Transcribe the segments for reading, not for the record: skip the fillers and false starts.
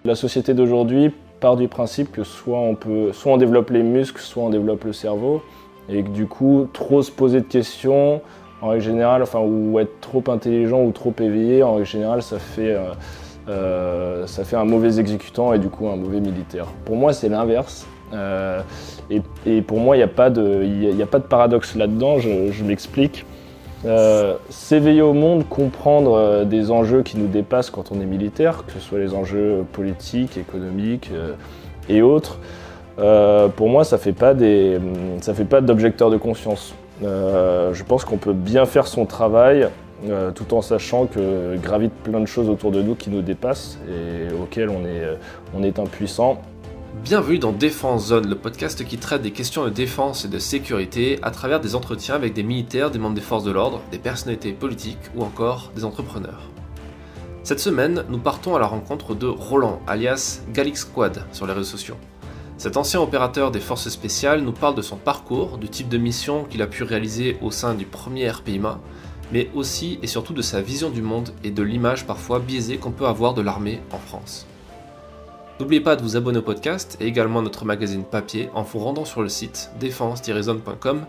La société d'aujourd'hui part du principe que soit on développe les muscles, soit on développe le cerveau, et que du coup, trop se poser de questions, en règle générale, ou être trop intelligent ou trop éveillé, en règle générale, ça fait un mauvais exécutant et du coup un mauvais militaire. Pour moi, c'est l'inverse. Et pour moi, il n'y a pas de paradoxe là-dedans, je m'explique. S'éveiller au monde, comprendre des enjeux qui nous dépassent quand on est militaire, que ce soit les enjeux politiques, économiques et autres, pour moi, ça fait pas d'objecteur de conscience. Je pense qu'on peut bien faire son travail tout en sachant que gravitent plein de choses autour de nous qui nous dépassent et auxquelles on est impuissant. Bienvenue dans Défense Zone, le podcast qui traite des questions de défense et de sécurité à travers des entretiens avec des militaires, des membres des forces de l'ordre, des personnalités politiques ou encore des entrepreneurs. Cette semaine, nous partons à la rencontre de Roland, alias Galix Squad sur les réseaux sociaux. Cet ancien opérateur des forces spéciales nous parle de son parcours, du type de mission qu'il a pu réaliser au sein du premier RPIMA, mais aussi et surtout de sa vision du monde et de l'image parfois biaisée qu'on peut avoir de l'armée en France. N'oubliez pas de vous abonner au podcast et également à notre magazine papier en vous rendant sur le site défense-zone.com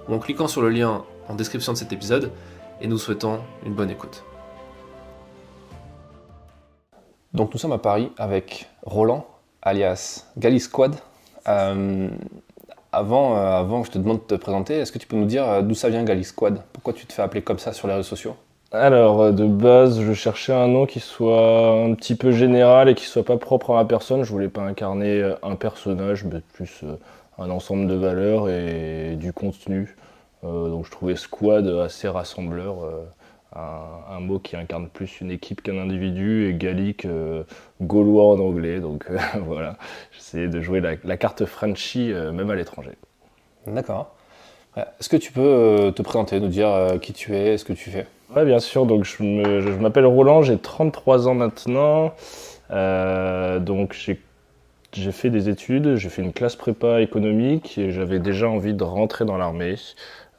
ou en cliquant sur le lien en description de cet épisode et nous souhaitons une bonne écoute. Donc nous sommes à Paris avec Roland, alias Galix Squad. Avant que je te demande de te présenter, est-ce que tu peux nous dire d'où ça vient Galix Squad ? Pourquoi tu te fais appeler comme ça sur les réseaux sociaux ? Alors, de base, je cherchais un nom qui soit un petit peu général et qui soit pas propre à ma personne. Je voulais pas incarner un personnage, mais plus un ensemble de valeurs et du contenu. Donc je trouvais squad assez rassembleur, un mot qui incarne plus une équipe qu'un individu, et Gallic, gaulois en anglais. Donc voilà, j'essayais de jouer la carte Frenchy, même à l'étranger. D'accord. Est-ce que tu peux te présenter, nous dire qui tu es, ce que tu fais ? Ouais, bien sûr, donc je m'appelle Roland, j'ai 33 ans maintenant, donc j'ai fait des études, j'ai fait une classe prépa économique et j'avais déjà envie de rentrer dans l'armée.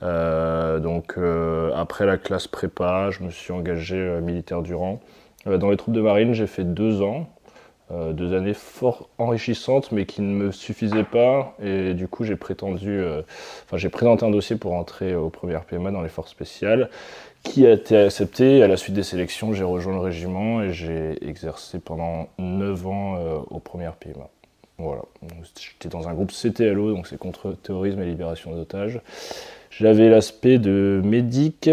Après la classe prépa, je me suis engagé militaire du rang. Dans les troupes de marine, j'ai fait 2 ans, 2 années fort enrichissantes mais qui ne me suffisaient pas et du coup j'ai présenté un dossier pour entrer au premier RPIMA dans les forces spéciales, qui a été accepté. À la suite des sélections, j'ai rejoint le régiment et j'ai exercé pendant 9 ans au premier RPIMA. Voilà. J'étais dans un groupe CTLO, donc c'est contre-terrorisme et libération d'otages. J'avais l'aspect de médic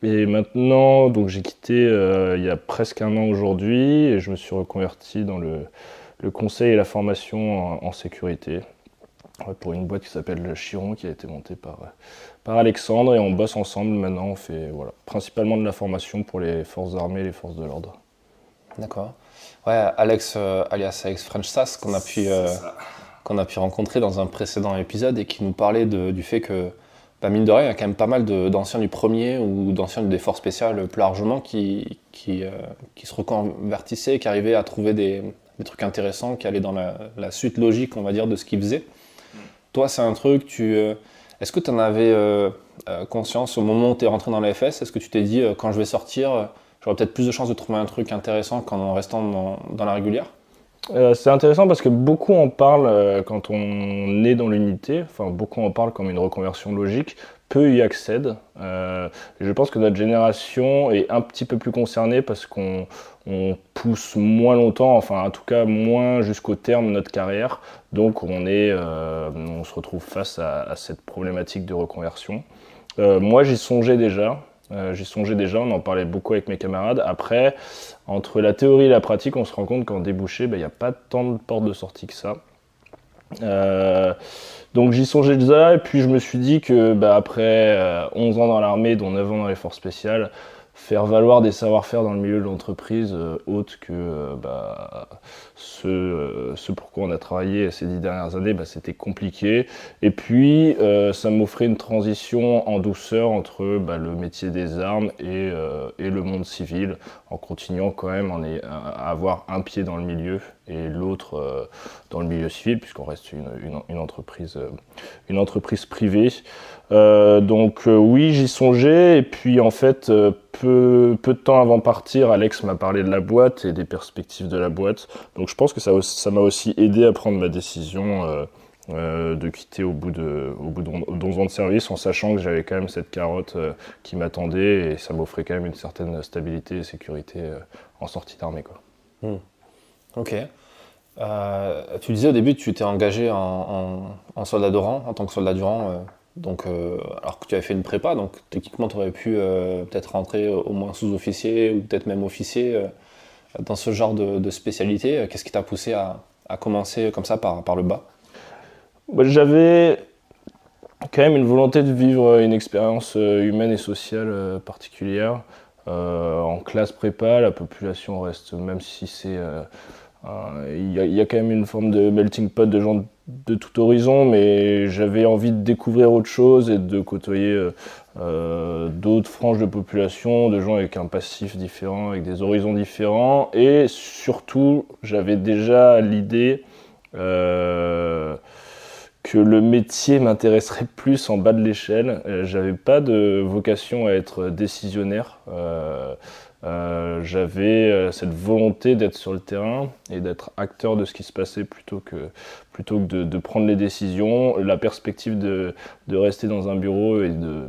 et maintenant, donc j'ai quitté il y a presque un an aujourd'hui et je me suis reconverti dans le conseil et la formation en sécurité. Pour une boîte qui s'appelle Chiron, qui a été montée par Alexandre, et on bosse ensemble maintenant. On fait principalement de la formation pour les forces armées et les forces de l'ordre. D'accord. Ouais, Alex, alias Alex French Sass, qu'on a pu rencontrer dans un précédent épisode et qui nous parlait du fait que, mine de rien, il y a quand même pas mal d'anciens du premier ou d'anciens des forces spéciales plus largement qui se reconvertissaient, qui arrivaient à trouver des trucs intéressants, qui allaient dans la suite logique, on va dire, de ce qu'ils faisaient. Toi, c'est un truc, est-ce que tu en avais conscience au moment où tu es rentré dans la FS ? Est-ce que tu t'es dit, quand je vais sortir, j'aurai peut-être plus de chances de trouver un truc intéressant qu'en restant dans la régulière ? C'est intéressant parce que beaucoup en parlent quand on est dans l'unité, beaucoup en parlent comme une reconversion logique, peu y accèdent. Je pense que notre génération est un petit peu plus concernée parce qu'on pousse moins longtemps, en tout cas moins jusqu'au terme de notre carrière, donc on se retrouve face à cette problématique de reconversion. Moi j'y songeais déjà, on en parlait beaucoup avec mes camarades. Après, entre la théorie et la pratique, on se rend compte qu'en débouché, il n'y a pas tant de portes de sortie que ça. Donc j'y songeais déjà, et puis je me suis dit que après 11 ans dans l'armée, dont 9 ans dans les forces spéciales, faire valoir des savoir-faire dans le milieu de l'entreprise autres que ceux ce pour quoi on a travaillé ces 10 dernières années, c'était compliqué. Et puis, ça m'offrait une transition en douceur entre le métier des armes et le monde civil, en continuant quand même à avoir un pied dans le milieu et l'autre dans le milieu civil, puisqu'on reste une entreprise privée. Oui, j'y songeais, et puis en fait, peu de temps avant de partir, Alex m'a parlé de la boîte et des perspectives de la boîte. Donc je pense que ça m'a aussi aidé à prendre ma décision de quitter au bout de 11 ans de service, en sachant que j'avais quand même cette carotte qui m'attendait, et ça m'offrait quand même une certaine stabilité et sécurité en sortie d'armée, quoi. Ok. Tu disais au début que tu t'es engagé en soldat de rang, en tant que soldat du rang, alors que tu avais fait une prépa, donc techniquement tu aurais pu peut-être rentrer au moins sous-officier ou peut-être même officier dans ce genre de spécialité. Qu'est-ce qui t'a poussé à commencer comme ça par le bas? J'avais quand même une volonté de vivre une expérience humaine et sociale particulière. En classe prépa, la population reste, même si c'est... il y a quand même une forme de melting pot de gens de tout horizon, mais j'avais envie de découvrir autre chose et de côtoyer d'autres franges de population, de gens avec un passif différent, avec des horizons différents, et surtout, j'avais déjà l'idée que le métier m'intéresserait plus en bas de l'échelle. J'avais pas de vocation à être décisionnaire. J'avais cette volonté d'être sur le terrain et d'être acteur de ce qui se passait plutôt que de prendre les décisions. La perspective de rester dans un bureau et de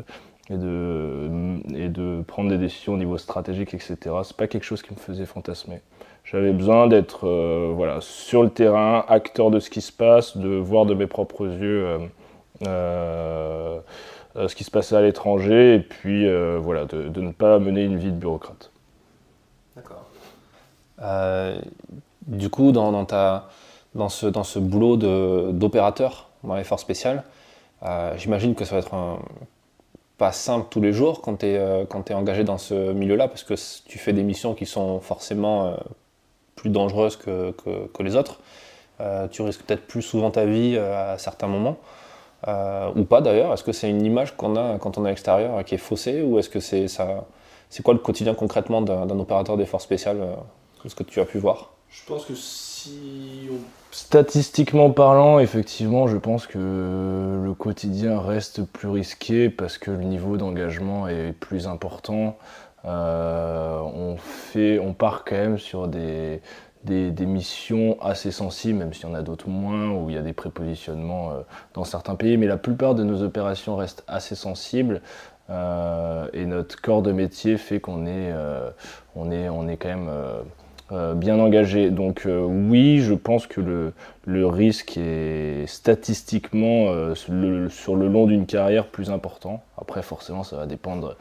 prendre des décisions au niveau stratégique, etc., c'est pas quelque chose qui me faisait fantasmer. J'avais besoin d'être sur le terrain, acteur de ce qui se passe, de voir de mes propres yeux ce qui se passait à l'étranger, et puis de ne pas mener une vie de bureaucrate. D'accord. Du coup, dans ce boulot d'opérateur dans les forces spéciales, j'imagine que ça va être pas simple tous les jours quand tu es engagé dans ce milieu-là, parce que tu fais des missions qui sont forcément plus dangereuses que les autres. Tu risques peut-être plus souvent ta vie à certains moments, ou pas d'ailleurs. Est-ce que c'est une image qu'on a quand on est à l'extérieur qui est faussée, ou est-ce que c'est quoi le quotidien concrètement d'un opérateur des forces spéciales, ce que tu as pu voir? Je pense que statistiquement parlant, effectivement, je pense que le quotidien reste plus risqué parce que le niveau d'engagement est plus important. On part quand même sur des missions assez sensibles, même s'il y en a d'autres moins, où il y a des prépositionnements dans certains pays, mais la plupart de nos opérations restent assez sensibles. Et notre corps de métier fait qu'on est quand même bien engagé. Donc oui, je pense que le risque est statistiquement sur le long d'une carrière plus important. Après, forcément, ça va dépendre.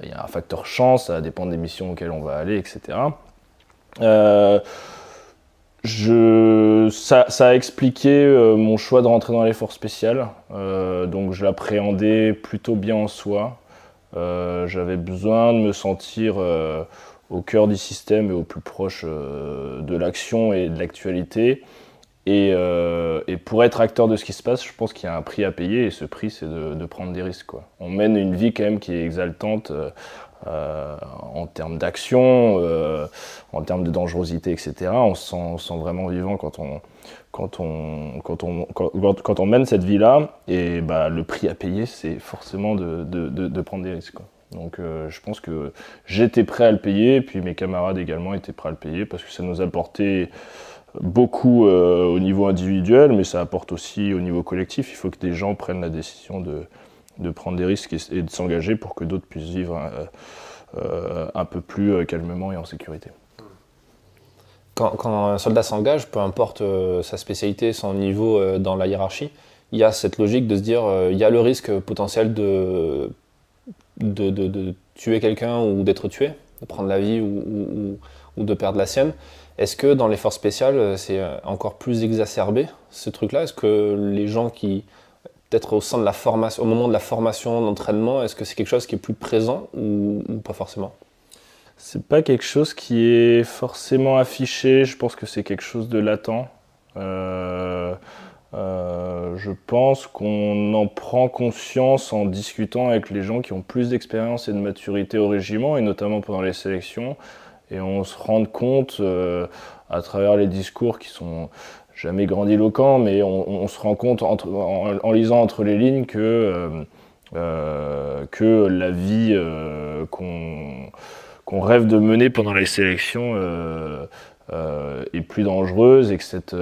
Il y a un facteur chance, ça va dépendre des missions auxquelles on va aller, etc. Ça a expliqué mon choix de rentrer dans les forces spéciales, donc je l'appréhendais plutôt bien en soi. J'avais besoin de me sentir au cœur du système et au plus proche de l'action et de l'actualité. Et pour être acteur de ce qui se passe, je pense qu'il y a un prix à payer, et ce prix, c'est de prendre des risques, quoi. On mène une vie quand même qui est exaltante en termes d'action, en termes de dangerosité, etc. On se sent vraiment vivant quand on mène cette vie-là, et le prix à payer, c'est forcément de prendre des risques, quoi. Donc je pense que j'étais prêt à le payer, et puis mes camarades également étaient prêts à le payer, parce que ça nous apportait beaucoup au niveau individuel, mais ça apporte aussi au niveau collectif. Il faut que des gens prennent la décision de prendre des risques et de s'engager pour que d'autres puissent vivre un peu plus calmement et en sécurité. Quand un soldat s'engage, peu importe sa spécialité, son niveau dans la hiérarchie, il y a cette logique de se dire il y a le risque potentiel de tuer quelqu'un ou d'être tué, de prendre la vie ou de perdre la sienne. Est-ce que dans les forces spéciales, c'est encore plus exacerbé, ce truc-là? Est-ce que les gens qui, peut-être au sein de la formation, au moment de la formation, l'entraînement, est-ce que c'est quelque chose qui est plus présent ou pas forcément? C'est pas quelque chose qui est forcément affiché, je pense que c'est quelque chose de latent. Je pense qu'on en prend conscience en discutant avec les gens qui ont plus d'expérience et de maturité au régiment, et notamment pendant les sélections. Et on se rend compte, à travers les discours qui sont jamais grandiloquents, mais on se rend compte en lisant entre les lignes que la vie qu'on rêve de mener pendant les sélections est plus dangereuse, et que cette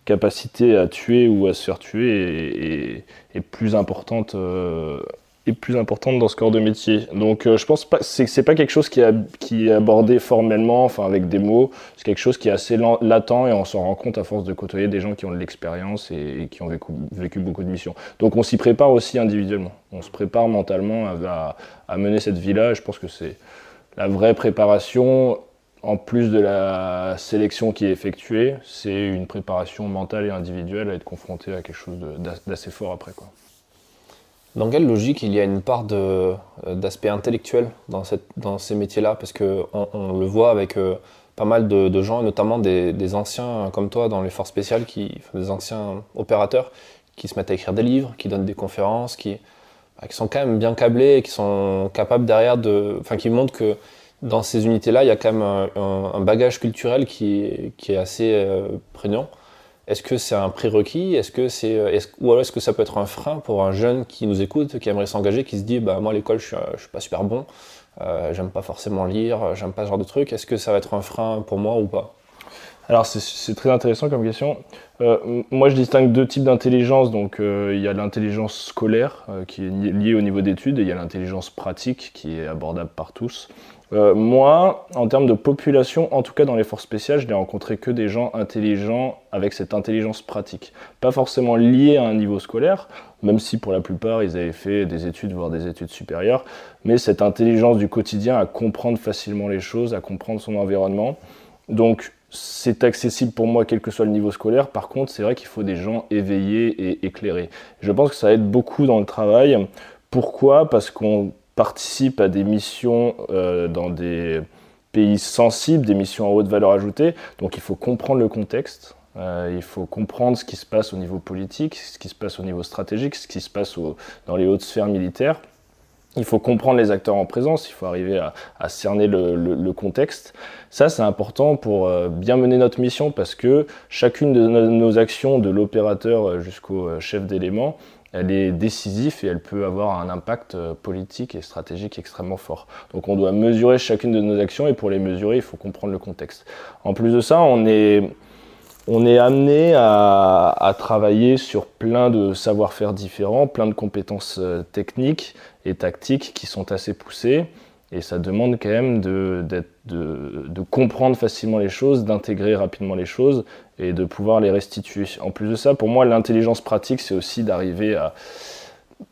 capacité à tuer ou à se faire tuer est plus importante dans ce corps de métier. Donc je pense pas c'est pas quelque chose qui est abordé formellement, enfin avec des mots. C'est quelque chose qui est assez latent, et on s'en rend compte à force de côtoyer des gens qui ont de l'expérience et qui ont vécu beaucoup de missions. Donc on s'y prépare aussi individuellement. On se prépare mentalement à mener cette vie-là. Je pense que c'est la vraie préparation. En plus de la sélection qui est effectuée, c'est une préparation mentale et individuelle à être confronté à quelque chose d'assez fort après, quoi. Dans quelle logique il y a une part d'aspect intellectuel dans ces métiers-là? Parce qu'on le voit avec pas mal de gens, notamment des anciens comme toi dans les forces spéciales, des anciens opérateurs, qui se mettent à écrire des livres, qui donnent des conférences, qui sont quand même bien câblés et qui sont capables derrière qui montrent que dans ces unités-là, il y a quand même un bagage culturel qui est assez prégnant. Est-ce que c'est un prérequis? Ou alors est-ce que ça peut être un frein pour un jeune qui nous écoute, qui aimerait s'engager, qui se dit moi à l'école je suis pas super bon, j'aime pas forcément lire, j'aime pas ce genre de trucs. Est-ce que ça va être un frein pour moi ou pas? Alors c'est très intéressant comme question. Moi je distingue deux types d'intelligence. Donc il y a l'intelligence scolaire qui est liée au niveau d'études, et il y a l'intelligence pratique qui est abordable par tous. Moi, en termes de population, en tout cas dans les forces spéciales, je n'ai rencontré que des gens intelligents avec cette intelligence pratique. Pas forcément liés à un niveau scolaire, même si pour la plupart ils avaient fait des études, voire des études supérieures, mais cette intelligence du quotidien à comprendre facilement les choses, à comprendre son environnement. Donc c'est accessible pour moi quel que soit le niveau scolaire. Par contre, c'est vrai qu'il faut des gens éveillés et éclairés. Je pense que ça aide beaucoup dans le travail. Pourquoi ? Parce qu'on participe à des missions dans des pays sensibles, des missions à haute valeur ajoutée. Donc il faut comprendre le contexte, il faut comprendre ce qui se passe au niveau politique, ce qui se passe au niveau stratégique, ce qui se passe dans les hautes sphères militaires. Il faut comprendre les acteurs en présence, il faut arriver à cerner le contexte. Ça, c'est important pour bien mener notre mission, parce que chacune de nos actions, de l'opérateur jusqu'au chef d'élément, elle est décisive et elle peut avoir un impact politique et stratégique extrêmement fort. Donc on doit mesurer chacune de nos actions, et pour les mesurer, il faut comprendre le contexte. En plus de ça, on est amené à travailler sur plein de savoir-faire différents, plein de compétences techniques et tactiques qui sont assez poussées. Et ça demande quand même de comprendre facilement les choses, d'intégrer rapidement les choses et de pouvoir les restituer. En plus de ça, pour moi, l'intelligence pratique, c'est aussi d'arriver à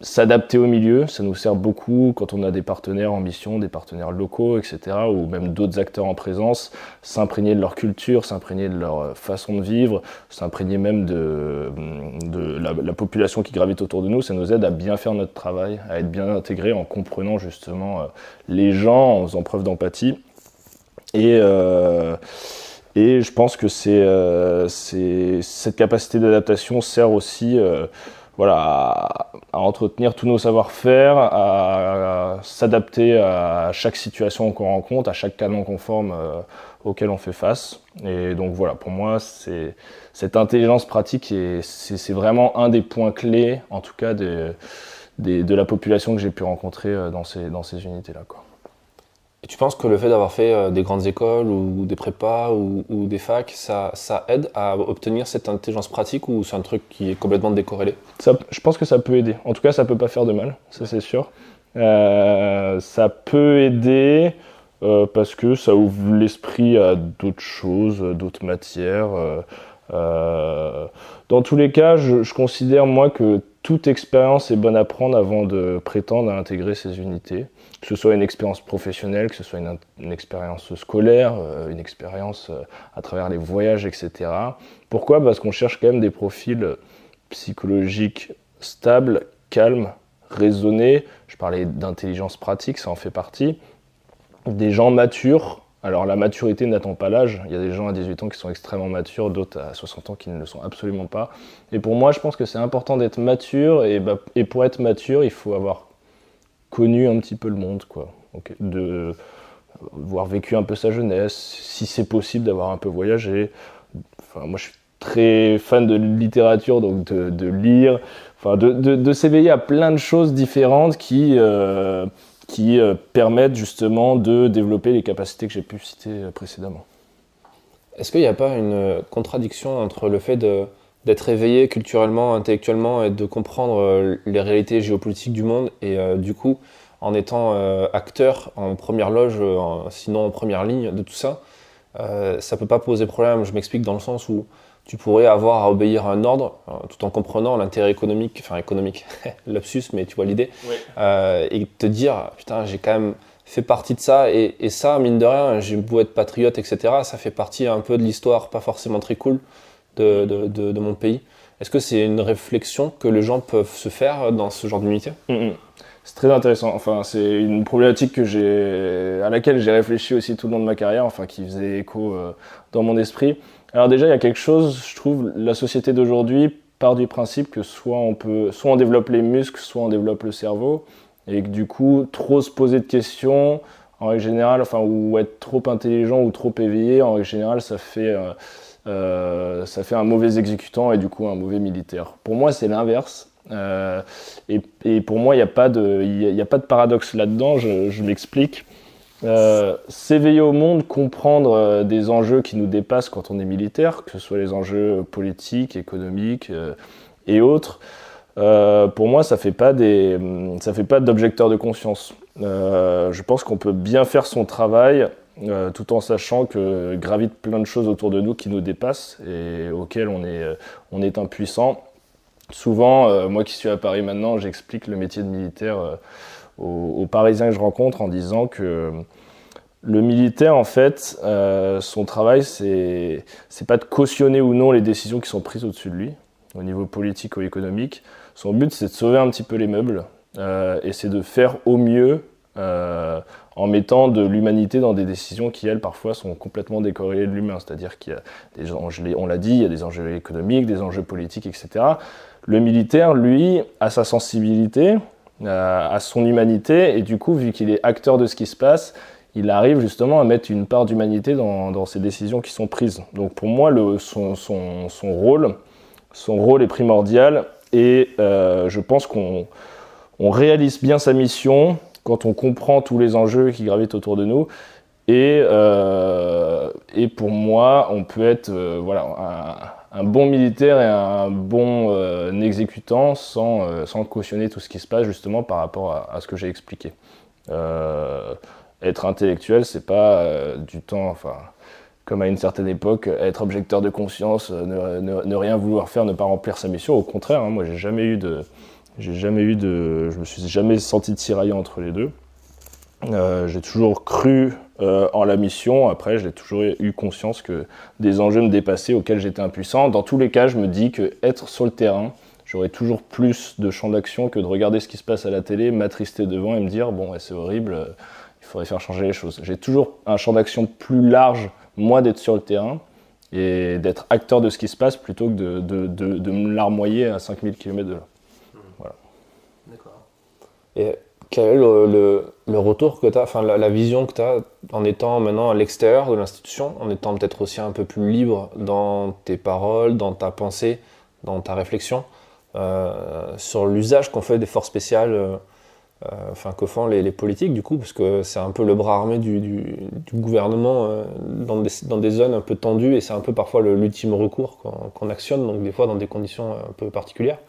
s'adapter au milieu. Ça nous sert beaucoup quand on a des partenaires en mission, des partenaires locaux, etc., ou même d'autres acteurs en présence, s'imprégner de leur culture, s'imprégner de leur façon de vivre, s'imprégner même de la population qui gravite autour de nous. Ça nous aide à bien faire notre travail, à être bien intégrés en comprenant justement les gens, en faisant preuve d'empathie. Et je pense que cette capacité d'adaptation sert aussi à entretenir tous nos savoir-faire, à s'adapter à chaque situation qu'on rencontre, à chaque cas non conforme auquel on fait face. Et donc voilà, pour moi, cette intelligence pratique, c'est vraiment un des points clés, en tout cas de la population que j'ai pu rencontrer dans ces unités-là, quoi. Et tu penses que le fait d'avoir fait des grandes écoles ou des prépas ou des facs, ça aide à obtenir cette intelligence pratique, ou c'est un truc qui est complètement décorrélé? Je pense que ça peut aider. En tout cas, ça peut pas faire de mal, ça c'est sûr. Ça peut aider parce que ça ouvre l'esprit à d'autres choses, d'autres matières. Dans tous les cas, je considère moi que toute expérience est bonne à prendre avant de prétendre à intégrer ces unités. Que ce soit une expérience professionnelle, que ce soit une expérience scolaire, une expérience à travers les voyages, etc. Pourquoi ? Parce qu'on cherche quand même des profils psychologiques stables, calmes, raisonnés. Je parlais d'intelligence pratique, ça en fait partie. des gens matures. Alors la maturité n'attend pas l'âge, il y a des gens à 18 ans qui sont extrêmement matures, d'autres à 60 ans qui ne le sont absolument pas. Et pour moi, je pense que c'est important d'être mature, et pour être mature, il faut avoir connu un petit peu le monde, quoi. Donc, d'avoir vécu un peu sa jeunesse, si c'est possible d'avoir un peu voyagé. Enfin, moi je suis très fan de littérature, donc de lire, enfin de s'éveiller à plein de choses différentes qui permettent justement de développer les capacités que j'ai pu citer précédemment. Est-ce qu'il n'y a pas une contradiction entre le fait d'être éveillé culturellement, intellectuellement et de comprendre les réalités géopolitiques du monde et du coup, en étant acteur en première loge, sinon en première ligne de tout ça, ça peut pas poser problème? Je m'explique dans le sens où tu pourrais avoir à obéir à un ordre tout en comprenant l'intérêt économique, lapsus, mais tu vois l'idée, oui. Et te dire, putain, j'ai quand même fait partie de ça, et ça, mine de rien, j'ai beau être patriote, etc., ça fait partie un peu de l'histoire, pas forcément très cool, de mon pays. Est-ce que c'est une réflexion que les gens peuvent se faire dans ce genre d'unité? C'est très intéressant. Enfin, c'est une problématique à laquelle j'ai réfléchi aussi tout le long de ma carrière, enfin, qui faisait écho dans mon esprit. Alors déjà, il y a quelque chose, je trouve, la société d'aujourd'hui part du principe que soit on développe les muscles, soit on développe le cerveau, et que du coup, trop se poser de questions, en règle générale, enfin, ou être trop intelligent ou trop éveillé, en règle générale, ça fait un mauvais exécutant et du coup un mauvais militaire. Pour moi, c'est l'inverse. Et pour moi, il n'y a pas de paradoxe là-dedans, je m'explique. S'éveiller au monde, comprendre des enjeux qui nous dépassent quand on est militaire, que ce soit les enjeux politiques, économiques et autres, pour moi, ça fait pas d'objecteur de conscience. Je pense qu'on peut bien faire son travail tout en sachant que gravitent plein de choses autour de nous qui nous dépassent et auxquelles on est impuissant. Souvent, moi qui suis à Paris maintenant, j'explique le métier de militaire aux Parisiens que je rencontre en disant que le militaire, en fait, son travail, c'est pas de cautionner ou non les décisions qui sont prises au-dessus de lui, au niveau politique ou économique. Son but, c'est de sauver un petit peu les meubles et c'est de faire au mieux en mettant de l'humanité dans des décisions qui, elles, parfois, sont complètement décorrélées de l'humain. C'est-à-dire qu'il y a des enjeux, on l'a dit, il y a des enjeux économiques, des enjeux politiques, etc. Le militaire, lui, a sa sensibilité, à son humanité, et du coup, vu qu'il est acteur de ce qui se passe, il arrive justement à mettre une part d'humanité dans ces décisions qui sont prises. Donc pour moi, son rôle est primordial, et je pense qu'on réalise bien sa mission quand on comprend tous les enjeux qui gravitent autour de nous. Et pour moi, on peut être un bon militaire et un bon exécutant sans cautionner tout ce qui se passe justement par rapport à ce que j'ai expliqué. Être intellectuel, c'est pas du temps, enfin, comme à une certaine époque, être objecteur de conscience, ne rien vouloir faire, ne pas remplir sa mission. Au contraire, moi je me suis jamais senti tiraillé entre les deux. J'ai toujours cru en la mission. Après, j'ai toujours eu conscience que des enjeux me dépassaient auxquels j'étais impuissant. Dans tous les cas, je me dis qu'être sur le terrain, j'aurais toujours plus de champ d'action que de regarder ce qui se passe à la télé, m'attrister devant et me dire bon, c'est horrible, il faudrait faire changer les choses. J'ai toujours un champ d'action plus large, moi, d'être sur le terrain et d'être acteur de ce qui se passe plutôt que de me larmoyer à 5000 km de là. Voilà. D'accord. Et quel est le retour que tu as, enfin la vision que tu as en étant maintenant à l'extérieur de l'institution, en étant peut-être aussi un peu plus libre dans tes paroles, dans ta pensée, dans ta réflexion, sur l'usage qu'on fait des forces spéciales, que font les politiques du coup, parce que c'est un peu le bras armé du gouvernement dans des zones un peu tendues, et c'est un peu parfois l'ultime recours qu'on actionne, donc des fois dans des conditions un peu particulières.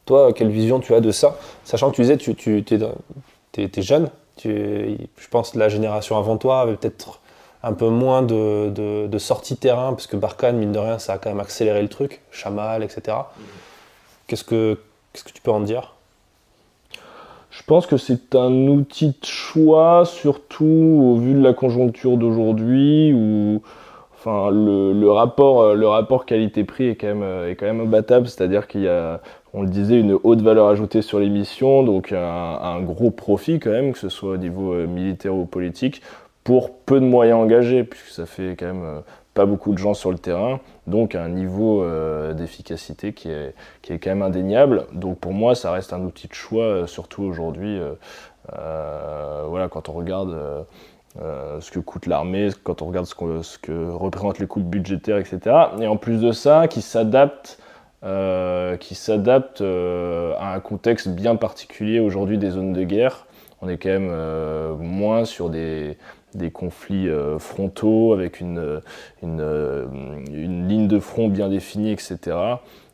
Toi, quelle vision tu as de ça? Sachant que tu disais, tu es jeune, je pense que la génération avant toi avait peut-être un peu moins de sorties terrain, parce que Barkhane, mine de rien, ça a quand même accéléré le truc, Chamal, etc. Qu'est-ce que tu peux en dire? Je pense que c'est un outil de choix, surtout au vu de la conjoncture d'aujourd'hui, où Enfin, le rapport qualité-prix est quand même imbattable, c'est-à-dire qu'il y a, on le disait, une haute valeur ajoutée sur les missions, donc un gros profit quand même, que ce soit au niveau militaire ou politique, pour peu de moyens engagés, puisque ça fait quand même pas beaucoup de gens sur le terrain, donc un niveau d'efficacité qui est quand même indéniable. Donc pour moi, ça reste un outil de choix, surtout aujourd'hui, voilà, quand on regarde ce que coûte l'armée, quand on regarde ce que représentent les coupes budgétaires, etc. Et en plus de ça, qui s'adapte à un contexte bien particulier aujourd'hui des zones de guerre. On est quand même moins sur des conflits frontaux avec une ligne de front bien définie, etc.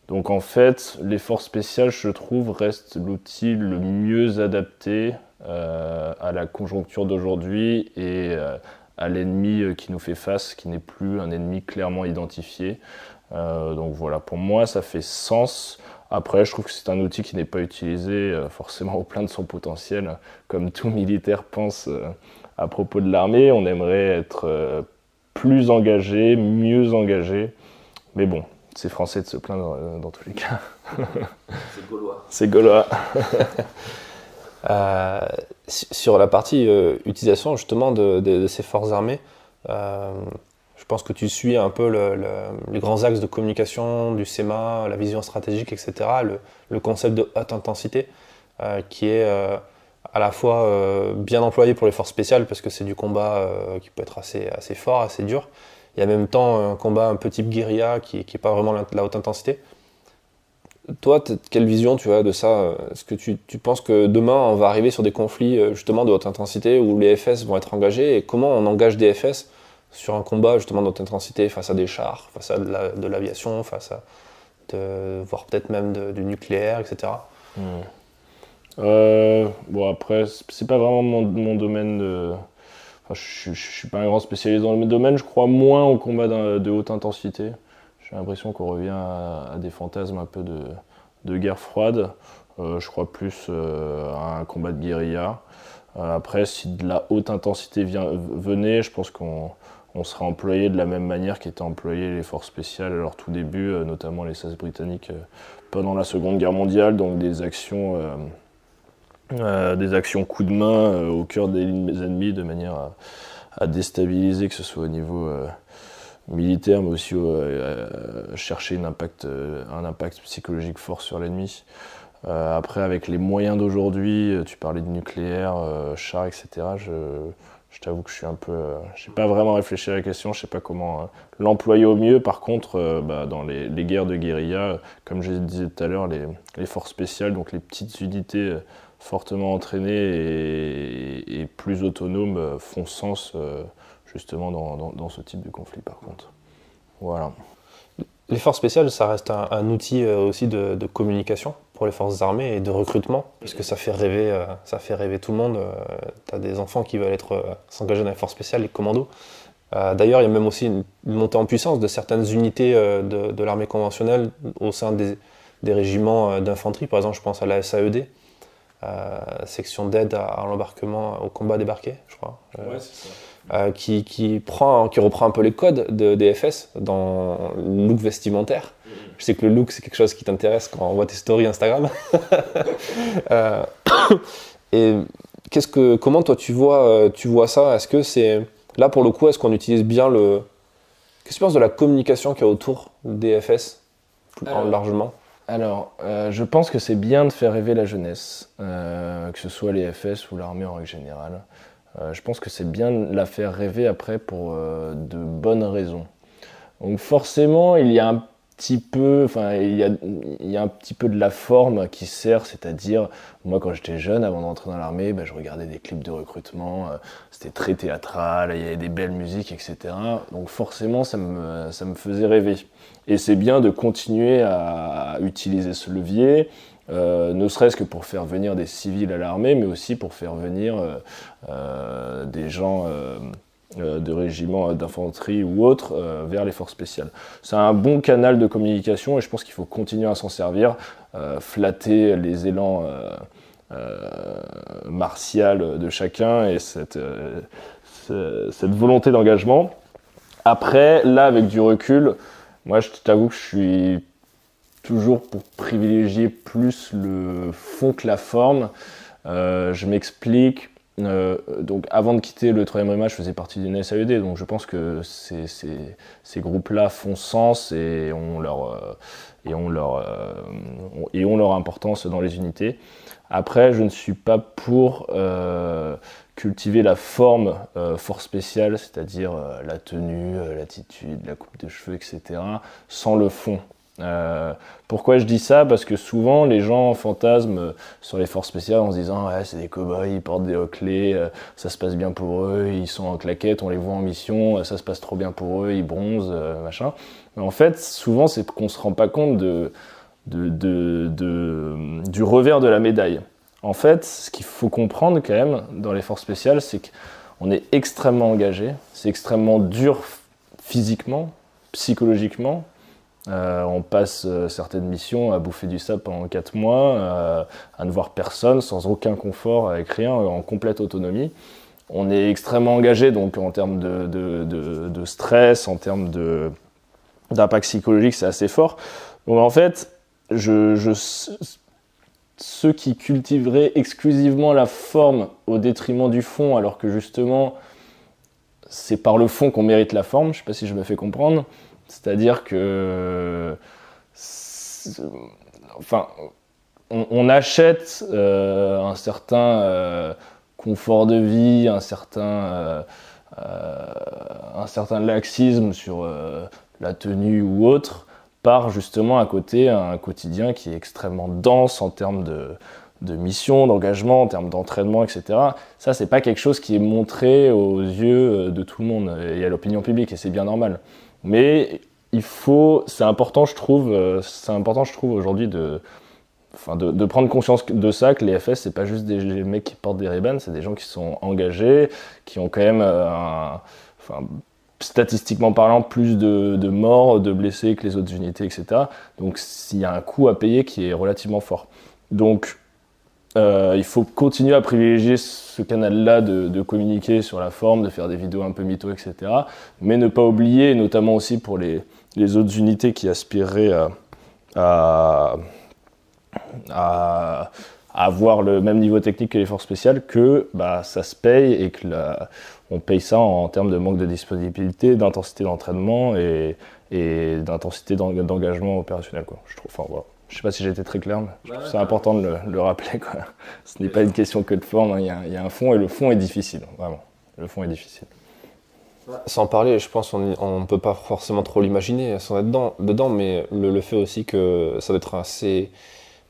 Donc en fait, les forces spéciales, je trouve, restent l'outil le mieux adapté à la conjoncture d'aujourd'hui et à l'ennemi qui nous fait face, qui n'est plus un ennemi clairement identifié. Donc voilà, pour moi, ça fait sens. Après, je trouve que c'est un outil qui n'est pas utilisé forcément au plein de son potentiel, comme tout militaire pense à propos de l'armée. On aimerait être plus engagé, mieux engagé, mais bon, c'est français de se plaindre dans tous les cas. C'est gaulois. C'est gaulois. Sur la partie utilisation justement de ces forces armées, je pense que tu suis un peu les grands axes de communication du SEMA, la vision stratégique, etc., le concept de haute intensité qui est à la fois bien employé pour les forces spéciales parce que c'est du combat qui peut être assez fort, assez dur, et en même temps un combat un peu type guérilla qui n'est pas vraiment la haute intensité. Toi, quelle vision tu as de ça? Est-ce que tu penses que demain, on va arriver sur des conflits justement de haute intensité où les FS vont être engagés? Et comment on engage des FS sur un combat justement de haute intensité face à des chars, face à de l'aviation, voire peut-être même du nucléaire, etc. Bon, après, c'est pas vraiment mon domaine de... Enfin, je suis pas un grand spécialiste dans le domaine, je crois moins au combat de haute intensité. J'ai l'impression qu'on revient à des fantasmes un peu de guerre froide. Je crois plus à un combat de guérilla. Après, si de la haute intensité venait, je pense qu'on serait employé de la même manière qu'étaient employées les forces spéciales à leur tout début, notamment les SAS britanniques pendant la Seconde Guerre mondiale, donc des actions coup de main au cœur des lignes ennemies de manière à déstabiliser, que ce soit au niveau militaire, mais aussi chercher un impact psychologique fort sur l'ennemi. Après, avec les moyens d'aujourd'hui, tu parlais de nucléaire, chars, etc. Je t'avoue que je suis un peu... j'ai pas vraiment réfléchi à la question, je sais pas comment l'employer au mieux. Par contre, dans les guerres de guérilla, comme je disais tout à l'heure, les forces spéciales, donc les petites unités fortement entraînées et plus autonomes, font sens justement dans ce type de conflit par contre. Voilà. Les forces spéciales, ça reste un outil aussi de communication pour les forces armées et de recrutement, parce que ça fait rêver tout le monde. Tu as des enfants qui veulent s'engager dans les forces spéciales, les commandos. D'ailleurs, il y a même aussi une montée en puissance de certaines unités de l'armée conventionnelle au sein des régiments d'infanterie. Par exemple, je pense à la SAED, section d'aide à l'embarquement au combat débarqué, je crois. Ouais, c'est ça. Qui reprend un peu les codes des FS dans le look vestimentaire. Je sais que le look, c'est quelque chose qui t'intéresse quand on voit tes stories Instagram. Et comment toi tu vois ça? Est-ce que c'est... Là, pour le coup, est-ce qu'on utilise bien Qu'est-ce que tu penses de la communication qu'il y a autour des FS, largement? Alors, je pense que c'est bien de faire rêver la jeunesse, que ce soit les FS ou l'armée en règle générale. Je pense que c'est bien de la faire rêver après pour de bonnes raisons. Donc forcément, il y a un petit peu de la forme qui sert, c'est-à-dire, moi quand j'étais jeune, avant d'entrer dans l'armée, je regardais des clips de recrutement, c'était très théâtral, il y avait des belles musiques, etc. Donc forcément, ça me faisait rêver. Et c'est bien de continuer à utiliser ce levier, ne serait-ce que pour faire venir des civils à l'armée, mais aussi pour faire venir des gens de régiments d'infanterie ou autres vers les forces spéciales. C'est un bon canal de communication et je pense qu'il faut continuer à s'en servir, flatter les élans martiaux de chacun et cette volonté d'engagement. Après, là, avec du recul, moi, je t'avoue que je suis toujours pour privilégier plus le fond que la forme. Je m'explique. Donc, avant de quitter le 3e REMA, je faisais partie d'une SAED, donc je pense que ces groupes-là font sens et ont leur importance dans les unités. Après, je ne suis pas pour cultiver la forme fort spéciale, c'est-à-dire la tenue, l'attitude, la coupe de cheveux, etc., sans le fond. Pourquoi je dis ça? Parce que souvent les gens fantasment sur les forces spéciales en se disant ouais, c'est des cow-boys, ils portent des hockley, ça se passe bien pour eux, ils sont en claquette, on les voit en mission, ça se passe trop bien pour eux, ils bronzent, machin. Mais en fait, souvent c'est qu'on se rend pas compte du revers de la médaille. En fait, ce qu'il faut comprendre quand même dans les forces spéciales, c'est qu'on est extrêmement engagé, c'est extrêmement dur physiquement, psychologiquement. On passe certaines missions à bouffer du sable pendant 4 mois, à ne voir personne, sans aucun confort, avec rien, en complète autonomie. On est extrêmement engagé donc en termes de stress, en termes d'impact psychologique, c'est assez fort. Donc en fait, ceux qui cultiveraient exclusivement la forme au détriment du fond, alors que justement, c'est par le fond qu'on mérite la forme, je ne sais pas si je me fais comprendre. C'est-à-dire que, on achète un certain confort de vie, un certain laxisme sur la tenue ou autre, par justement à côté un quotidien qui est extrêmement dense en termes de mission, d'engagement, en termes d'entraînement, etc. Ça, c'est pas quelque chose qui est montré aux yeux de tout le monde et à l'opinion publique, et c'est bien normal. Mais c'est important, je trouve aujourd'hui de prendre conscience de ça, que les FS, c'est pas juste des mecs qui portent des Ray-Ban, c'est des gens qui sont engagés, qui ont quand même, statistiquement parlant, plus de morts, de blessés que les autres unités, etc. Donc il y a un coût à payer qui est relativement fort. Donc il faut continuer à privilégier ce canal-là de communiquer sur la forme, de faire des vidéos un peu mytho, etc. Mais ne pas oublier, notamment aussi pour les autres unités qui aspireraient à avoir le même niveau technique que les forces spéciales, que ça se paye et que on paye ça en termes de manque de disponibilité, d'intensité d'entraînement et d'intensité d'engagement opérationnel, quoi. Je trouve, voilà. Je ne sais pas si j'ai été très clair, mais je trouve c'est important de le rappeler, quoi. Ce n'est pas une question que de forme, hein. Il y a un fond, et le fond est difficile, vraiment. Le fond est difficile. Sans parler, je pense qu'on ne peut pas forcément trop l'imaginer sans être dedans, mais le fait aussi que ça doit être assez...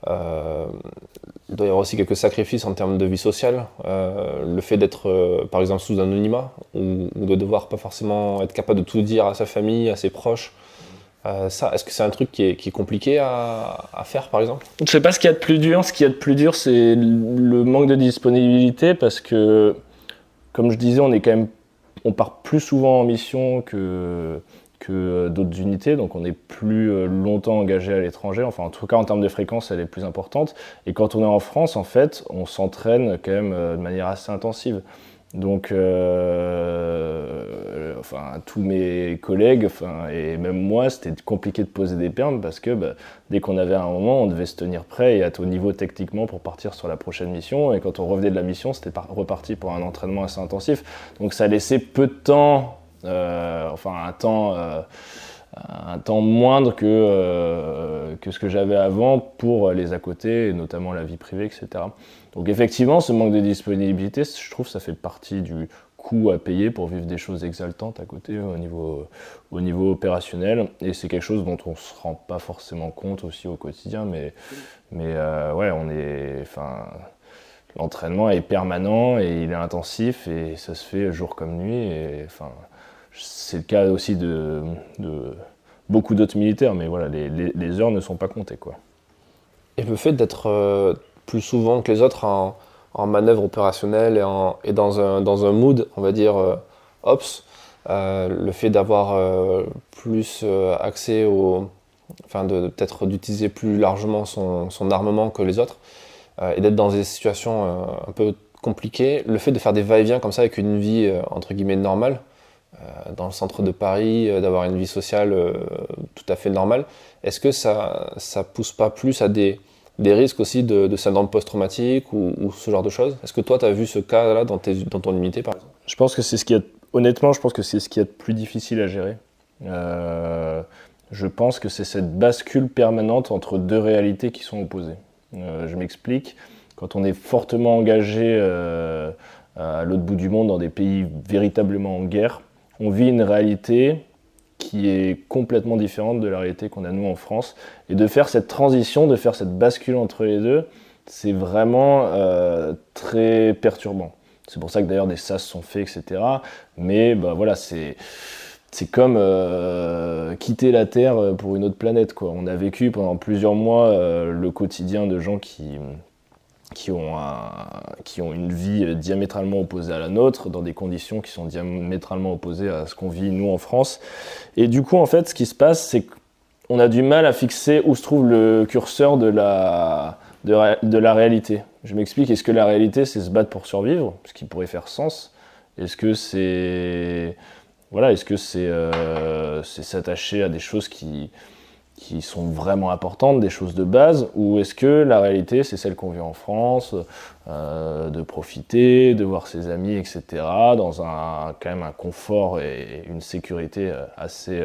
il doit y avoir aussi quelques sacrifices en termes de vie sociale. Le fait d'être, par exemple, sous anonymat, ou de devoir pas forcément être capable de tout dire à sa famille, à ses proches. Est-ce que c'est un truc qui est compliqué à faire, par exemple? Je ne sais pas ce qu'il y a de plus dur. Ce qu'il y a de plus dur, c'est le manque de disponibilité, parce que, comme je disais, on part plus souvent en mission que d'autres unités, donc on est plus longtemps engagé à l'étranger. Enfin, en tout cas, en termes de fréquence, elle est plus importante. Et quand on est en France, en fait, on s'entraîne quand même de manière assez intensive. Donc, tous mes collègues, et même moi, c'était compliqué de poser des permes parce que dès qu'on avait un moment, on devait se tenir prêt et être au niveau techniquement pour partir sur la prochaine mission. Et quand on revenait de la mission, c'était reparti pour un entraînement assez intensif. Donc, ça laissait peu de temps, un temps moindre que ce que j'avais avant pour les à côté, et notamment la vie privée, etc. Donc effectivement, ce manque de disponibilité, je trouve, ça fait partie du coût à payer pour vivre des choses exaltantes à côté au niveau opérationnel, et c'est quelque chose dont on ne se rend pas forcément compte aussi au quotidien, mais l'entraînement est permanent et il est intensif, et ça se fait jour comme nuit, et c'est le cas aussi de beaucoup d'autres militaires, mais voilà, les heures ne sont pas comptées, quoi. Et le fait d'être plus souvent que les autres en manœuvre opérationnelle et dans un mood, on va dire, ops, le fait d'avoir plus accès peut-être d'utiliser plus largement son armement que les autres, et d'être dans des situations un peu compliquées, le fait de faire des va-et-vient comme ça avec une vie entre guillemets normale, dans le centre de Paris, d'avoir une vie sociale tout à fait normale. Est-ce que ça pousse pas plus à des risques aussi de syndrome post-traumatique ou ce genre de choses? Est-ce que toi, tu as vu ce cas-là dans ton unité, par exemple? Je pense que honnêtement, je pense que c'est ce qui est le plus difficile à gérer. Je pense que c'est cette bascule permanente entre deux réalités qui sont opposées. Je m'explique. Quand on est fortement engagé à l'autre bout du monde, dans des pays véritablement en guerre, on vit une réalité qui est complètement différente de la réalité qu'on a nous en France. Et de faire cette transition, de faire cette bascule entre les deux, c'est vraiment très perturbant. C'est pour ça que d'ailleurs des sas sont faits, etc. Mais bah, voilà, c'est comme quitter la Terre pour une autre planète, quoi. On a vécu pendant plusieurs mois le quotidien de gens qui ont une vie diamétralement opposée à la nôtre, dans des conditions qui sont diamétralement opposées à ce qu'on vit nous en France. Et du coup, en fait, ce qui se passe, c'est qu'on a du mal à fixer où se trouve le curseur de la réalité. Je m'explique, est-ce que la réalité, c'est se battre pour survivre, ce qui pourrait faire sens? Est-ce que c'est s'attacher à des choses qui sont vraiment importantes, des choses de base, ou est-ce que la réalité, c'est celle qu'on vit en France, de profiter, de voir ses amis, etc., dans quand même un confort et une sécurité assez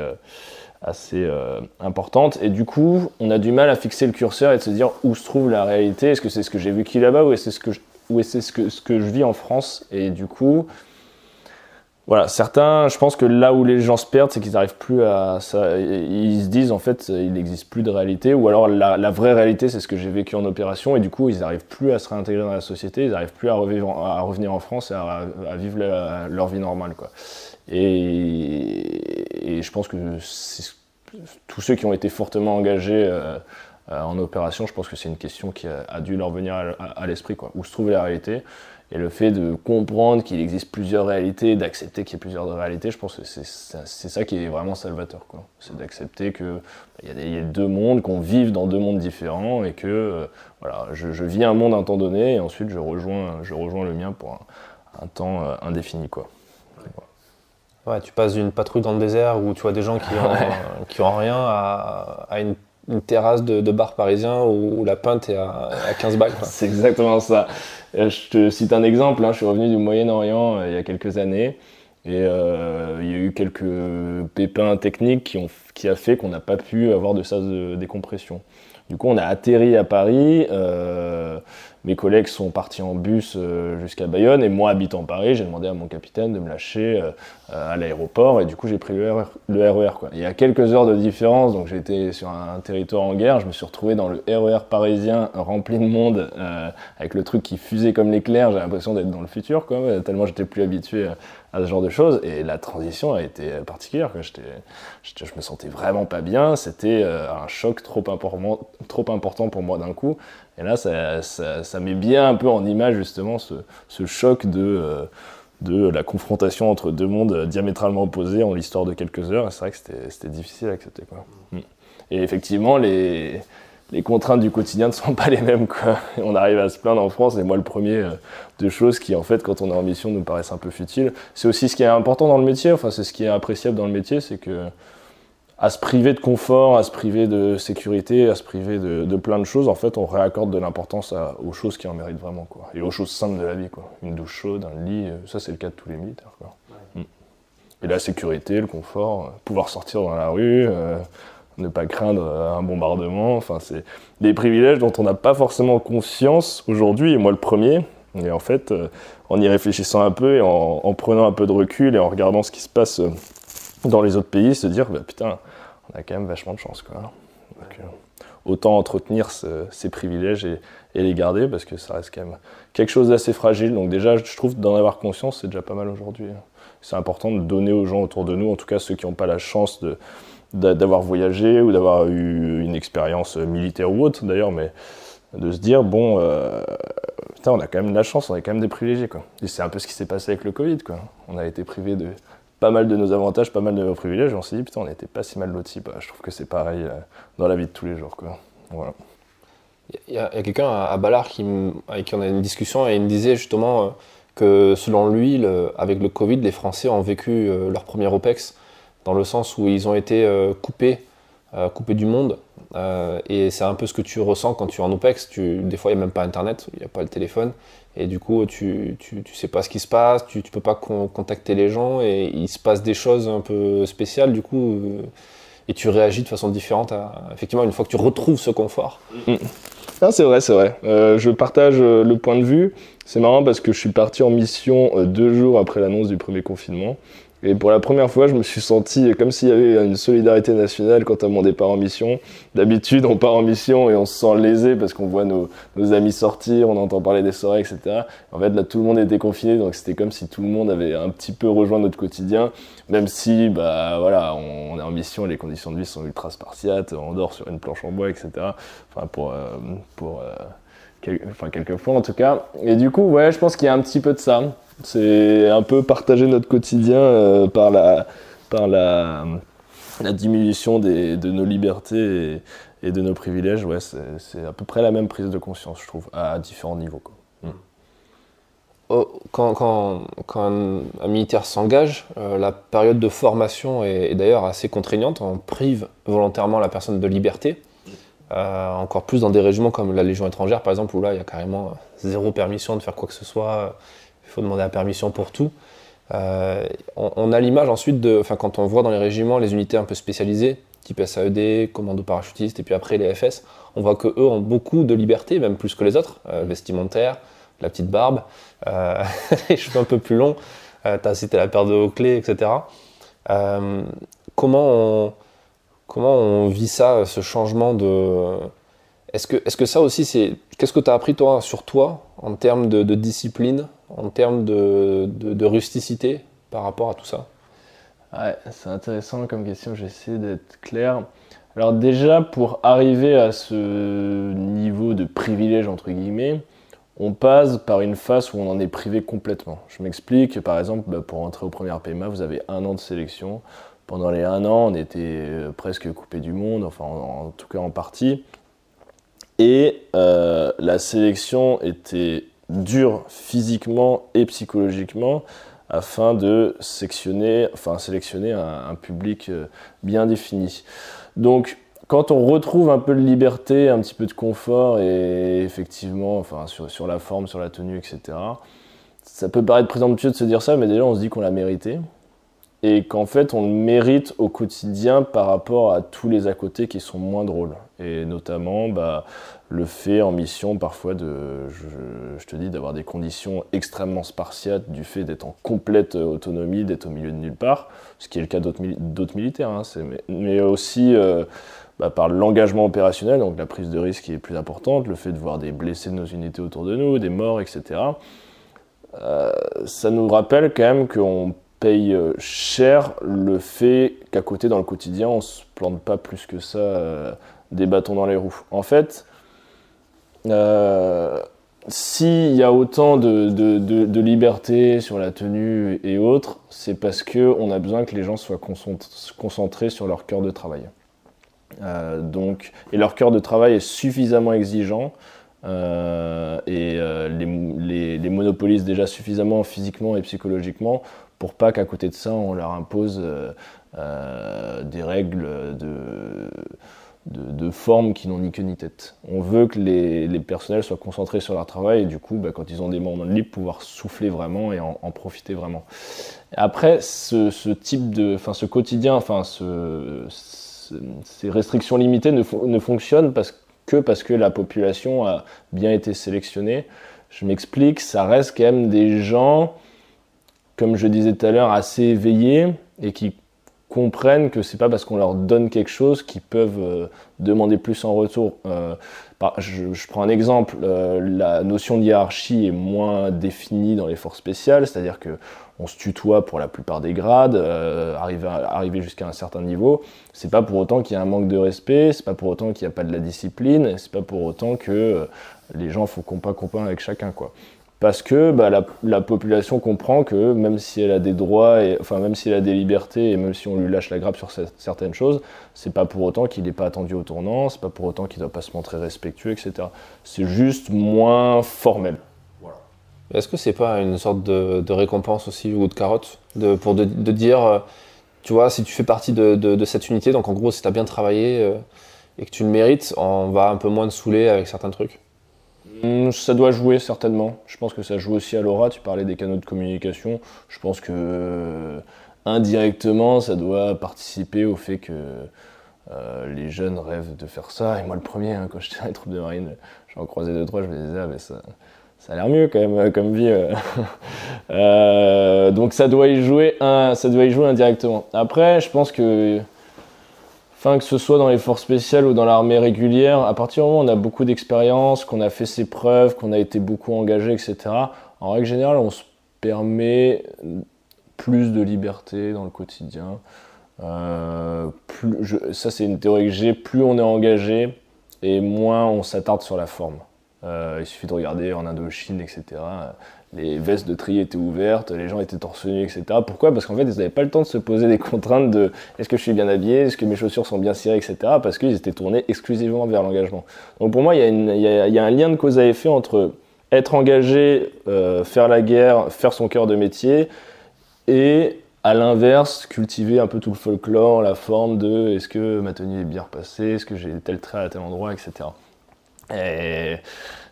importante. Et du coup, on a du mal à fixer le curseur et de se dire où se trouve la réalité. Est-ce que c'est ce que j'ai vécu là-bas ou est-ce que je vis en France? Et du coup, voilà, certains, je pense que là où les gens se perdent, c'est qu'ils n'arrivent plus à ça. Ils se disent en fait, il n'existe plus de réalité, ou alors la vraie réalité, c'est ce que j'ai vécu en opération, et du coup, ils n'arrivent plus à se réintégrer dans la société, ils n'arrivent plus à revenir en France et à vivre leur vie normale, quoi. Et je pense que tous ceux qui ont été fortement engagés en opération, je pense que c'est une question qui a dû leur venir à l'esprit, quoi. Où se trouve la réalité? Et le fait de comprendre qu'il existe plusieurs réalités, d'accepter qu'il y ait plusieurs réalités, je pense que c'est ça qui est vraiment salvateur, quoi. C'est d'accepter qu'il y a deux mondes, qu'on vive dans deux mondes différents et que voilà, je vis un monde un temps donné et ensuite je rejoins le mien pour un temps indéfini, quoi. Ouais, tu passes d'une patrouille dans le désert où tu vois des gens qui ont rien à une terrasse de bar parisien où la pinte est à 15 balles, quoi. C'est exactement ça. Je te cite un exemple, hein. Je suis revenu du Moyen-Orient il y a quelques années et il y a eu quelques pépins techniques qui a fait qu'on n'a pas pu avoir de sas de décompression. Du coup, on a atterri à Paris. Mes collègues sont partis en bus jusqu'à Bayonne et moi, habitant Paris, j'ai demandé à mon capitaine de me lâcher à l'aéroport et du coup, j'ai pris le RER, quoi. Il y a quelques heures de différence, donc j'étais sur un territoire en guerre. Je me suis retrouvé dans le RER parisien rempli de monde avec le truc qui fusait comme l'éclair. J'ai l'impression d'être dans le futur, quoi, tellement j'étais plus habitué à ce genre de choses. Et la transition a été particulière, quoi. Je me sentais vraiment pas bien. C'était un choc trop important pour moi d'un coup. Et là, ça met bien un peu en image justement ce choc de la confrontation entre deux mondes diamétralement opposés en l'histoire de quelques heures. Et c'est vrai que c'était difficile à accepter, quoi. Et effectivement, les contraintes du quotidien ne sont pas les mêmes, quoi. On arrive à se plaindre en France, et moi le premier, de choses qui, en fait, quand on est en mission, nous paraissent un peu futiles. C'est aussi ce qui est important dans le métier, enfin c'est ce qui est appréciable dans le métier, c'est que à se priver de confort, à se priver de sécurité, à se priver de plein de choses, en fait, on réaccorde de l'importance aux choses qui en méritent vraiment, quoi. Et aux choses simples de la vie, quoi. Une douche chaude, un lit, ça c'est le cas de tous les militaires, quoi. Ouais. Et la sécurité, le confort, pouvoir sortir dans la rue, ne pas craindre un bombardement, enfin c'est des privilèges dont on n'a pas forcément conscience aujourd'hui, et moi le premier. Et en fait, en y réfléchissant un peu et en prenant un peu de recul et en regardant ce qui se passe dans les autres pays, se dire bah, putain, on a quand même vachement de chance, quoi. Donc, autant entretenir ces privilèges et les garder, parce que ça reste quand même quelque chose d'assez fragile. Donc déjà, je trouve d'en avoir conscience, c'est déjà pas mal aujourd'hui. C'est important de donner aux gens autour de nous, en tout cas ceux qui n'ont pas la chance d'avoir voyagé ou d'avoir eu une expérience militaire ou autre d'ailleurs, mais de se dire bon, putain, on a quand même de la chance, on est quand même des privilégiés, quoi. Et c'est un peu ce qui s'est passé avec le Covid, quoi. On a été privés de pas mal de nos avantages, pas mal de nos privilèges, et on s'est dit putain, on n'était pas si mal lotis. Bah, je trouve que c'est pareil dans la vie de tous les jours, quoi. Voilà. Il y a quelqu'un à Ballard avec qui on a une discussion et il me disait justement que selon lui, avec le Covid, les Français ont vécu leur premier OPEX, dans le sens où ils ont été coupés du monde. Et c'est un peu ce que tu ressens quand tu es en OPEX. Des fois, il n'y a même pas Internet, il n'y a pas le téléphone. Et du coup, tu sais pas ce qui se passe, tu peux pas contacter les gens et il se passe des choses un peu spéciales du coup. Et tu réagis de façon différente effectivement, une fois que tu retrouves ce confort. Ah, c'est vrai, c'est vrai. Je partage le point de vue. C'est marrant parce que je suis parti en mission 2 jours après l'annonce du premier confinement. Et pour la première fois, je me suis senti comme s'il y avait une solidarité nationale quant à mon départ en mission. D'habitude, on part en mission et on se sent lésé parce qu'on voit nos amis sortir, on entend parler des soirées, etc. En fait, là, tout le monde était confiné, donc c'était comme si tout le monde avait un petit peu rejoint notre quotidien, même si, voilà, on est en mission, les conditions de vie sont ultra spartiates, on dort sur une planche en bois, etc. Enfin, quelques fois en tout cas. Et du coup, ouais, je pense qu'il y a un petit peu de ça. C'est un peu partager notre quotidien par la diminution de nos libertés et de nos privilèges. Ouais, c'est à peu près la même prise de conscience, je trouve, à différents niveaux, quoi. Quand un militaire s'engage, la période de formation est d'ailleurs assez contraignante. On prive volontairement la personne de liberté. Encore plus dans des régiments comme la Légion étrangère, par exemple, où là, il y a carrément 0 permission de faire quoi que ce soit. Il faut demander la permission pour tout. On a l'image ensuite quand on voit dans les régiments les unités un peu spécialisées, type SAED, commando parachutiste, et puis après les FS, on voit qu'eux ont beaucoup de liberté, même plus que les autres, vestimentaire, la petite barbe, les cheveux un peu plus longs, tu as cité la paire de hauts clés, etc. Comment on vit ça, ce changement de... Est-ce que ça aussi, qu'est-ce que tu as appris toi sur toi en termes de discipline, en termes de rusticité par rapport à tout ça? Ouais, c'est intéressant comme question, j'essaie d'être clair. Alors déjà, pour arriver à ce niveau de privilège, entre guillemets, on passe par une phase où on en est privé complètement. Je m'explique, par exemple, pour entrer au premier PMA, vous avez 1 an de sélection. Pendant les 1 an, on était presque coupé du monde, enfin en tout cas en partie. Et la sélection était dure physiquement et psychologiquement afin de sélectionner un public bien défini. Donc, quand on retrouve un peu de liberté, un petit peu de confort et effectivement, sur la forme, sur la tenue, etc., ça peut paraître présomptueux de se dire ça, mais déjà on se dit qu'on l'a mérité. Et qu'en fait on le mérite au quotidien par rapport à tous les à côté qui sont moins drôles. Et notamment le fait en mission parfois je te dis, d'avoir des conditions extrêmement spartiates du fait d'être en complète autonomie, d'être au milieu de nulle part, ce qui est le cas d'autres militaires, hein, mais aussi par l'engagement opérationnel, donc la prise de risque qui est plus importante, le fait de voir des blessés de nos unités autour de nous, des morts, etc. Ça nous rappelle quand même qu'on paye cher le fait qu'à côté, dans le quotidien, on se plante pas plus que ça des bâtons dans les roues. En fait, s'il y a autant de liberté sur la tenue et autres, c'est parce qu'on a besoin que les gens soient concentrés sur leur cœur de travail. Et leur cœur de travail est suffisamment exigeant les monopolisent déjà suffisamment physiquement et psychologiquement pour pas qu'à côté de ça on leur impose des règles de forme qui n'ont ni queue ni tête. On veut que les personnels soient concentrés sur leur travail et du coup quand ils ont des moments de libre pouvoir souffler vraiment et en profiter vraiment. Après ce quotidien, ces restrictions limitées ne fonctionnent parce que la population a bien été sélectionnée. Je m'explique, ça reste quand même des gens, comme je disais tout à l'heure, assez éveillés et qui comprennent que c'est pas parce qu'on leur donne quelque chose qu'ils peuvent demander plus en retour. Je prends un exemple, la notion de hiérarchie est moins définie dans les forces spéciales, c'est-à-dire qu'on se tutoie pour la plupart des grades, arriver jusqu'à un certain niveau. C'est pas pour autant qu'il y a un manque de respect, c'est pas pour autant qu'il n'y a pas de la discipline, c'est pas pour autant que les gens font compas avec chacun, quoi. Parce que la population comprend que même si elle a des droits, même si elle a des libertés, et même si on lui lâche la grappe sur certaines choses, c'est pas pour autant qu'il n'est pas attendu au tournant, c'est pas pour autant qu'il ne doit pas se montrer respectueux, etc. C'est juste moins formel. Voilà. Est-ce que c'est pas une sorte de récompense aussi ou de carotte de dire, tu vois, si tu fais partie de cette unité, donc en gros, si tu as bien travaillé et que tu le mérites, on va un peu moins te saouler avec certains trucs? Ça doit jouer certainement. Je pense que ça joue aussi à l'aura. Tu parlais des canaux de communication. Je pense que indirectement, ça doit participer au fait que les jeunes rêvent de faire ça. Et moi, le premier, hein, quand j'étais dans les troupes de marine, j'en croisais 2-3, je me disais, ah, mais ça a l'air mieux quand même comme vie. Donc ça doit y jouer indirectement. Après, je pense que que ce soit dans les forces spéciales ou dans l'armée régulière, à partir du moment où on a beaucoup d'expérience, qu'on a fait ses preuves, qu'on a été beaucoup engagé, etc., en règle générale, on se permet plus de liberté dans le quotidien. Ça, c'est une théorie que j'ai. Plus on est engagé et moins on s'attarde sur la forme. Il suffit de regarder en Indochine, etc. Les vestes de tri étaient ouvertes, les gens étaient torse nu, etc. Pourquoi ? Parce qu'en fait, ils n'avaient pas le temps de se poser des contraintes de est-ce que je suis bien habillé, est-ce que mes chaussures sont bien cirées, etc. Parce qu'ils étaient tournés exclusivement vers l'engagement. Donc pour moi, il y a un lien de cause à effet entre être engagé, faire la guerre, faire son cœur de métier, et à l'inverse, cultiver un peu tout le folklore, la forme de est-ce que ma tenue est bien repassée, est-ce que j'ai tel trait à tel endroit, etc. Et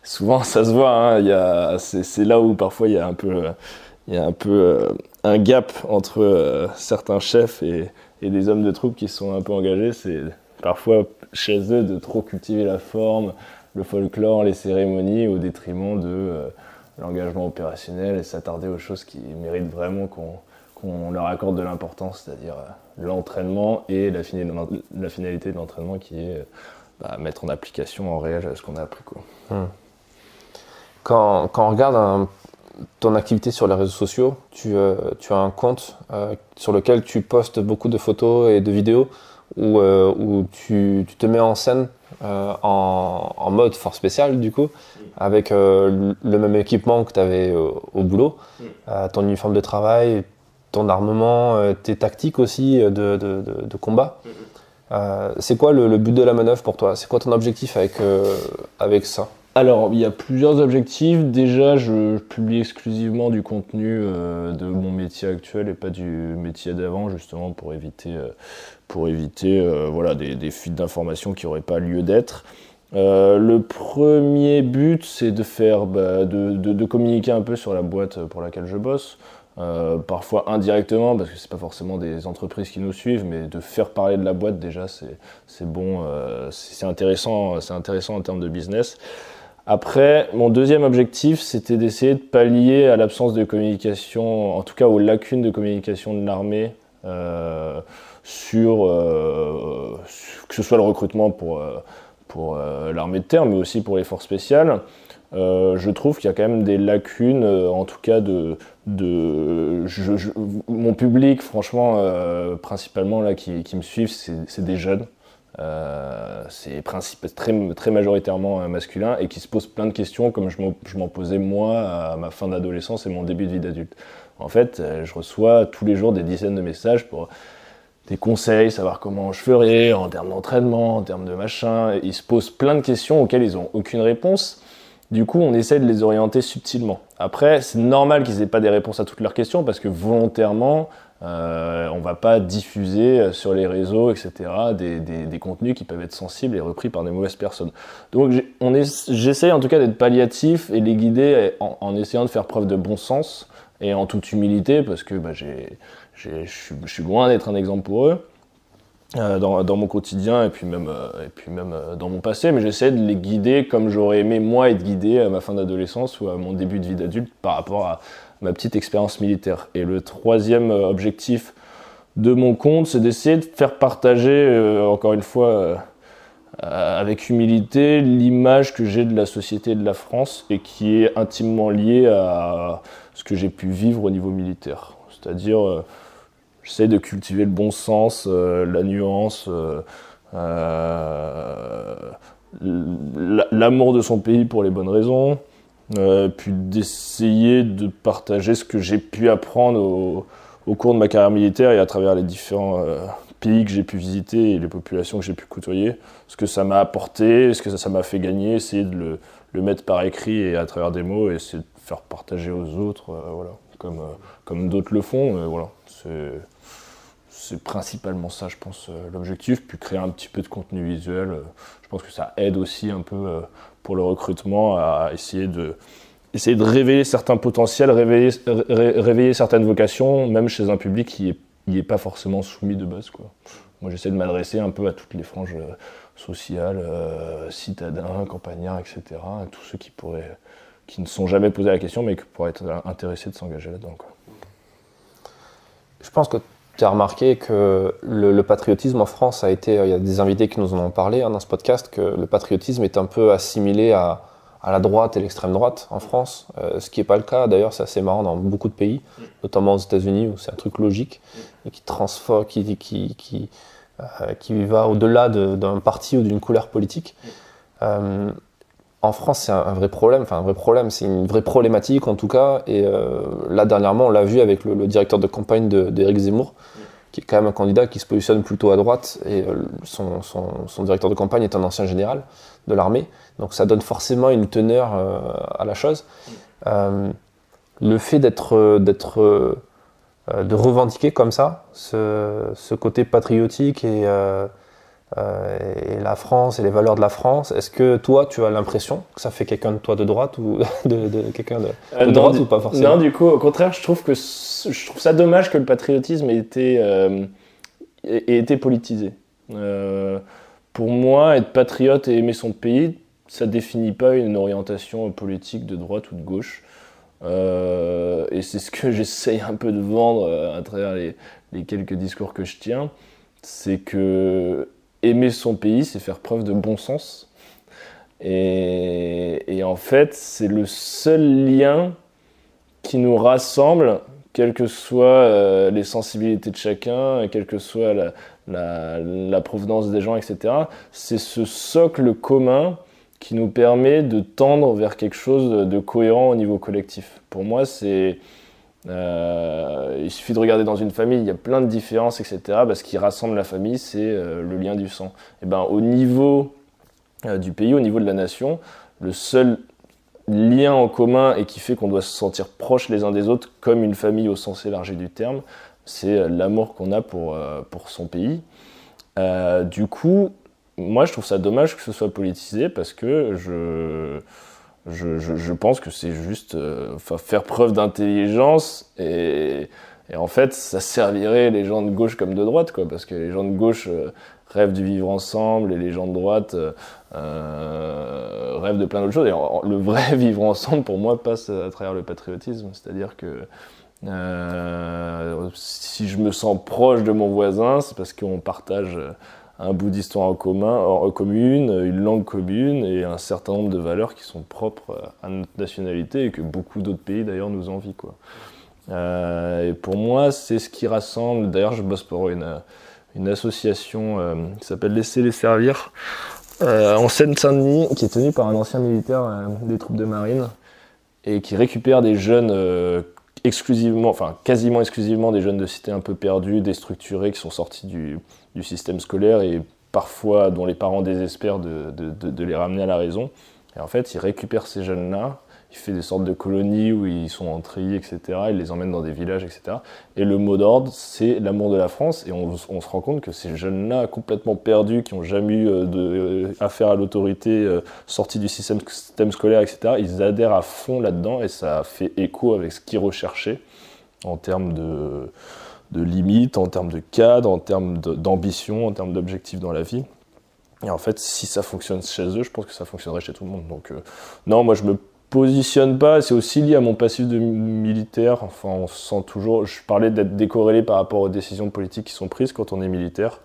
souvent, ça se voit, hein, c'est là où parfois il y a un peu un gap entre certains chefs et des hommes de troupes qui sont un peu engagés. C'est parfois chez eux de trop cultiver la forme, le folklore, les cérémonies au détriment de l'engagement opérationnel et s'attarder aux choses qui méritent vraiment qu'on leur accorde de l'importance, c'est-à-dire l'entraînement et la finalité de l'entraînement qui est mettre en application en réel ce qu'on a appris, quoi. Quand on regarde ton activité sur les réseaux sociaux, tu as un compte sur lequel tu postes beaucoup de photos et de vidéos où tu te mets en scène en mode force spéciale, du coup, avec le même équipement que tu avais au boulot, ton uniforme de travail, ton armement, tes tactiques aussi de combat. C'est quoi le but de la manœuvre pour toi? C'est quoi ton objectif avec ça? Alors, il y a plusieurs objectifs. Déjà, je publie exclusivement du contenu de mon métier actuel et pas du métier d'avant, justement pour éviter des fuites d'informations qui n'auraient pas lieu d'être. Le premier but, c'est de communiquer un peu sur la boîte pour laquelle je bosse. Parfois indirectement, parce que c'est pas forcément des entreprises qui nous suivent, mais de faire parler de la boîte déjà, c'est bon, c'est intéressant en termes de business. Après, mon deuxième objectif, c'était d'essayer de pallier à l'absence de communication, en tout cas aux lacunes de communication de l'armée sur que ce soit le recrutement pour l'armée de terre, mais aussi pour les forces spéciales. Je trouve qu'il y a quand même des lacunes, en tout cas mon public, franchement, principalement là qui me suivent, c'est des jeunes. C'est très majoritairement masculin et qui se posent plein de questions comme je m'en posais moi à ma fin d'adolescence et mon début de vie d'adulte. En fait, je reçois tous les jours des dizaines de messages pour des conseils, savoir comment je ferais en termes d'entraînement, en termes de machin. Ils se posent plein de questions auxquelles ils n'ont aucune réponse. Du coup, on essaie de les orienter subtilement. Après, c'est normal qu'ils n'aient pas des réponses à toutes leurs questions parce que volontairement, on va pas diffuser sur les réseaux, etc., des contenus qui peuvent être sensibles et repris par des mauvaises personnes. Donc, j'essaie en tout cas d'être palliatif et les guider en essayant de faire preuve de bon sens et en toute humilité parce que je suis loin d'être un exemple pour eux. Dans mon quotidien et puis même dans mon passé, mais j'essaie de les guider comme j'aurais aimé moi être guidé à ma fin d'adolescence ou à mon début de vie d'adulte par rapport à ma petite expérience militaire. Et le troisième objectif de mon compte, c'est d'essayer de faire partager, encore une fois, avec humilité, l'image que j'ai de la société et de la France et qui est intimement liée à ce que j'ai pu vivre au niveau militaire. C'est-à-dire j'essaie de cultiver le bon sens, la nuance, l'amour de son pays pour les bonnes raisons, puis d'essayer de partager ce que j'ai pu apprendre au cours de ma carrière militaire et à travers les différents pays que j'ai pu visiter et les populations que j'ai pu côtoyer, ce que ça m'a apporté, ce que ça m'a fait gagner, essayer de le mettre par écrit et à travers des mots, et essayer de faire partager aux autres, voilà, comme d'autres le font. Voilà, c'est principalement ça, je pense, l'objectif. Puis créer un petit peu de contenu visuel, je pense que ça aide aussi un peu pour le recrutement à essayer de révéler certains potentiels, réveiller certaines vocations, même chez un public qui n'y est pas forcément soumis de base, quoi. Moi, j'essaie de m'adresser un peu à toutes les franges sociales, citadins, campagnards, etc. À tous ceux qui ne sont jamais posé la question, mais qui pourraient être intéressés de s'engager là-dedans, quoi. Je pense que tu as remarqué que le patriotisme en France a été, il y a des invités qui nous en ont parlé dans ce podcast, que le patriotisme est un peu assimilé à la droite et l'extrême droite en France, ce qui n'est pas le cas. D'ailleurs, c'est assez marrant dans beaucoup de pays, notamment aux États-Unis, où c'est un truc logique et qui transforme, qui va au-delà d'un parti ou d'une couleur politique. En France, c'est un vrai problème, c'est une vraie problématique en tout cas. Et là, dernièrement, on l'a vu avec le directeur de campagne d'Éric Zemmour, qui est quand même un candidat qui se positionne plutôt à droite, et son directeur de campagne est un ancien général de l'armée, donc ça donne forcément une teneur à la chose. Le fait de revendiquer comme ça ce côté patriotique et la France et les valeurs de la France, est-ce que toi tu as l'impression que ça fait quelqu'un de toi de droite ou de quelqu'un de droite ou pas forcément? Non, du coup, au contraire, je trouve ça dommage que le patriotisme ait été politisé. Pour moi, être patriote et aimer son pays, ça définit pas une orientation politique de droite ou de gauche. Et c'est ce que j'essaye un peu de vendre à travers les quelques discours que je tiens, c'est que aimer son pays, c'est faire preuve de bon sens. Et en fait, c'est le seul lien qui nous rassemble, quelles que soient les sensibilités de chacun, quelle que soit la provenance des gens, etc. C'est ce socle commun qui nous permet de tendre vers quelque chose de cohérent au niveau collectif. Pour moi, il suffit de regarder dans une famille, il y a plein de différences, etc. Ce qui rassemble la famille, c'est le lien du sang. Et au niveau du pays, au niveau de la nation, le seul lien en commun et qui fait qu'on doit se sentir proches les uns des autres, comme une famille au sens élargi du terme, c'est l'amour qu'on a pour son pays. Du coup, moi je trouve ça dommage que ce soit politisé, parce que je pense que c'est juste faire preuve d'intelligence, et en fait ça servirait les gens de gauche comme de droite, quoi, parce que les gens de gauche rêvent du vivre ensemble et les gens de droite rêvent de plein d'autres choses, et le vrai vivre ensemble pour moi passe à travers le patriotisme, c'est-à-dire que si je me sens proche de mon voisin, c'est parce qu'on partage un bout d'histoire commune, une langue commune et un certain nombre de valeurs qui sont propres à notre nationalité et que beaucoup d'autres pays d'ailleurs nous envient, quoi. Et pour moi, c'est ce qui rassemble. D'ailleurs, je bosse pour une association qui s'appelle Laissez-les servir en Seine-Saint-Denis, qui est tenue par un ancien militaire des troupes de marine et qui récupère des jeunes quasiment exclusivement des jeunes de cité un peu perdus, déstructurés, qui sont sortis du système scolaire et parfois dont les parents désespèrent de les ramener à la raison. Et en fait, il récupère ces jeunes-là, il fait des sortes de colonies où ils sont en treillis, etc. Il les emmène dans des villages, etc. Et le mot d'ordre, c'est l'amour de la France. Et on se rend compte que ces jeunes-là, complètement perdus, qui n'ont jamais eu affaire à l'autorité, sortis du système scolaire, etc., ils adhèrent à fond là-dedans, et ça fait écho avec ce qu'ils recherchaient en termes de limites, en termes de cadre, en termes d'ambition, en termes d'objectifs dans la vie. Et en fait, si ça fonctionne chez eux, je pense que ça fonctionnerait chez tout le monde. Donc non, moi je me positionne pas, c'est aussi lié à mon passif de militaire. Enfin, on se sent toujours... Je parlais d'être décorrélé par rapport aux décisions politiques qui sont prises quand on est militaire.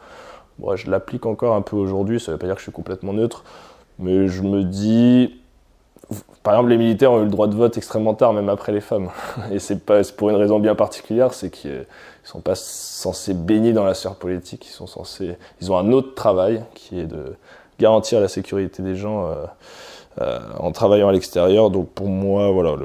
Bon, je l'applique encore un peu aujourd'hui, ça veut pas dire que je suis complètement neutre, mais je me dis... Par exemple, les militaires ont eu le droit de vote extrêmement tard, même après les femmes. Et c'est pour une raison bien particulière, c'est qu'ils sont pas censés baigner dans la sphère politique, ils ont un autre travail qui est de garantir la sécurité des gens en travaillant à l'extérieur. Donc pour moi, voilà,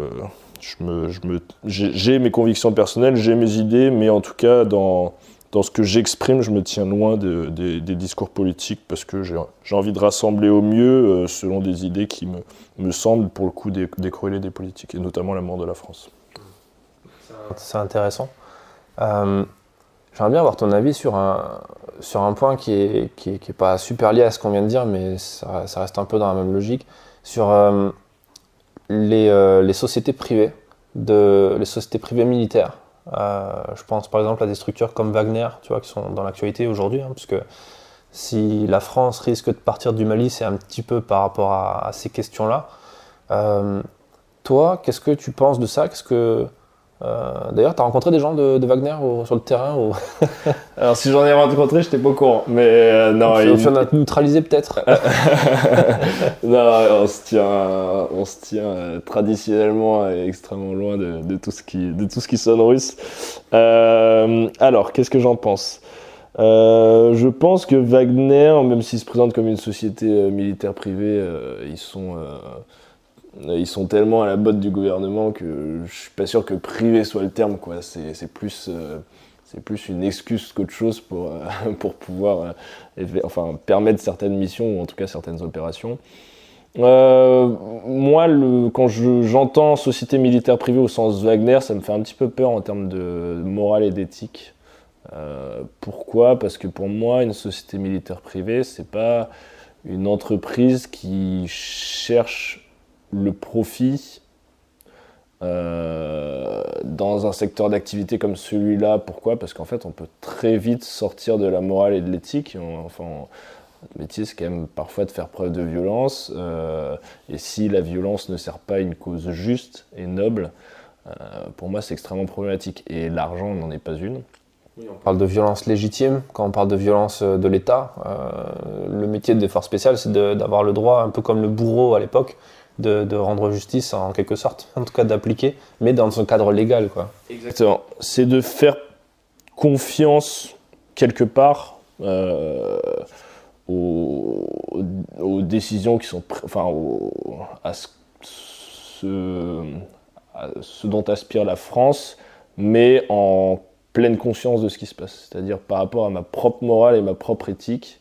j'ai mes convictions personnelles, j'ai mes idées, mais en tout cas, dans dans ce que j'exprime, je me tiens loin des discours politiques parce que j'ai envie de rassembler au mieux selon des idées qui me semblent, pour le coup, décorrélées des politiques, et notamment la mort de la France. C'est intéressant. J'aimerais bien avoir ton avis sur un point qui est pas super lié à ce qu'on vient de dire, mais ça reste un peu dans la même logique, sur les sociétés privées, les sociétés privées militaires. Je pense par exemple à des structures comme Wagner, tu vois, qui sont dans l'actualité aujourd'hui, puisque si la France risque de partir du Mali, c'est un petit peu par rapport à ces questions-là. Toi, qu'est-ce que tu penses de ça? D'ailleurs, tu as rencontré des gens de Wagner sur le terrain ou... Alors, si j'en ai rencontré, je n'étais pas au courant. Mais non, tu en as neutralisé peut-être. Non, on se tient traditionnellement extrêmement loin de tout ce qui sonne russe. Alors, qu'est-ce que j'en pense? Je pense que Wagner, même s'il se présente comme une société militaire privée, ils sont tellement à la botte du gouvernement que je suis pas sûr que privé soit le terme, quoi. C'est plus une excuse qu'autre chose pour pouvoir permettre certaines missions, ou en tout cas certaines opérations. Moi, quand j'entends société militaire privée au sens Wagner, ça me fait un petit peu peur en termes de morale et d'éthique. Pourquoi ? Parce que pour moi, une société militaire privée, c'est pas une entreprise qui cherche le profit dans un secteur d'activité comme celui-là. Pourquoi ? Parce qu'en fait, on peut très vite sortir de la morale et de l'éthique. Notre métier, c'est quand même parfois de faire preuve de violence. Et si la violence ne sert pas une cause juste et noble, pour moi, c'est extrêmement problématique. Et l'argent n'en est pas une. On parle de violence légitime. Quand on parle de violence de l'État, le métier des forces spéciales, c'est d'avoir le droit, un peu comme le bourreau à l'époque, de rendre justice en quelque sorte, en tout cas d'appliquer, mais dans un cadre légal, quoi. Exactement. C'est de faire confiance quelque part aux décisions qui sont, à ce dont aspire la France, mais en pleine conscience de ce qui se passe. C'est-à-dire par rapport à ma propre morale et ma propre éthique,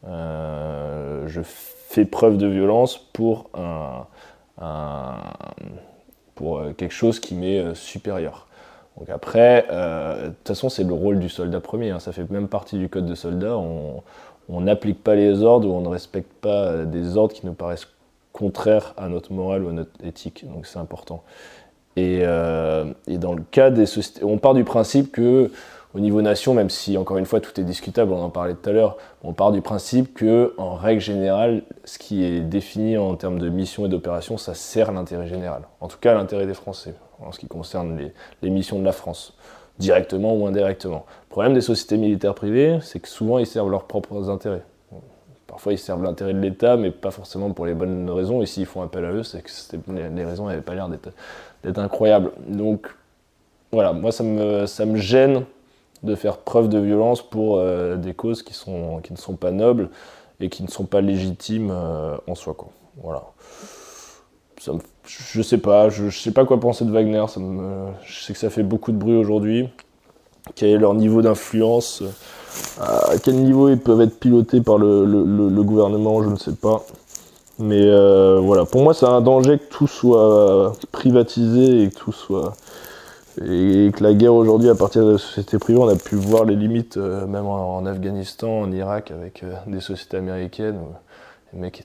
je fais preuve de violence pour quelque chose qui m'est supérieur. Donc après, de toute façon, c'est le rôle du soldat premier, ça fait même partie du code de soldat. On n'applique pas les ordres ou on ne respecte pas des ordres qui nous paraissent contraires à notre morale ou à notre éthique, donc c'est important. Et dans le cas des sociétés, on part du principe que au niveau nation, même si encore une fois tout est discutable, on en parlait tout à l'heure, on part du principe que en règle générale, ce qui est défini en termes de mission et d'opération, ça sert l'intérêt général. En tout cas, l'intérêt des Français, en ce qui concerne les missions de la France, directement ou indirectement. Le problème des sociétés militaires privées, c'est que souvent ils servent leurs propres intérêts. Parfois ils servent l'intérêt de l'État, mais pas forcément pour les bonnes raisons. Et s'ils font appel à eux, c'est que les raisons n'avaient pas l'air d'être incroyables. Donc voilà, moi ça me gêne de faire preuve de violence pour des causes qui ne sont pas nobles et qui ne sont pas légitimes en soi, quoi. Voilà. Je sais pas quoi penser de Wagner. Je sais que ça fait beaucoup de bruit aujourd'hui. Quel est leur niveau d'influence ? À quel niveau ils peuvent être pilotés par le gouvernement, je ne sais pas. Mais voilà, pour moi c'est un danger que tout soit privatisé et que la guerre aujourd'hui, à partir de la société privée, on a pu voir les limites, même en Afghanistan, en Irak, avec des sociétés américaines où les mecs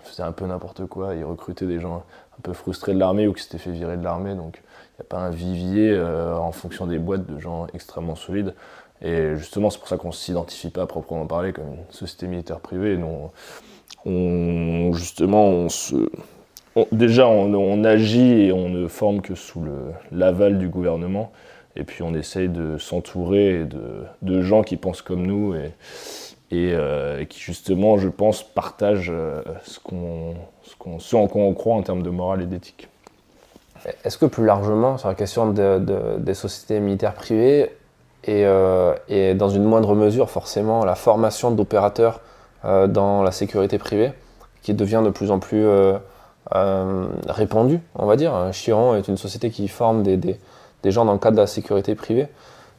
faisaient un peu n'importe quoi, ils recrutaient des gens un peu frustrés de l'armée ou qui s'étaient fait virer de l'armée, donc il n'y a pas un vivier en fonction des boîtes de gens extrêmement solides. Et justement, c'est pour ça qu'on ne s'identifie pas à proprement parler comme une société militaire privée. On agit et on ne forme que sous l'aval du gouvernement. Et puis on essaye de s'entourer de gens qui pensent comme nous et qui justement, je pense, partagent ce en quoi on croit en termes de morale et d'éthique. Est-ce que plus largement, sur la question des sociétés militaires privées, et dans une moindre mesure forcément la formation d'opérateurs dans la sécurité privée, qui devient de plus en plus répandue, on va dire. Chiron est une société qui forme des gens dans le cadre de la sécurité privée,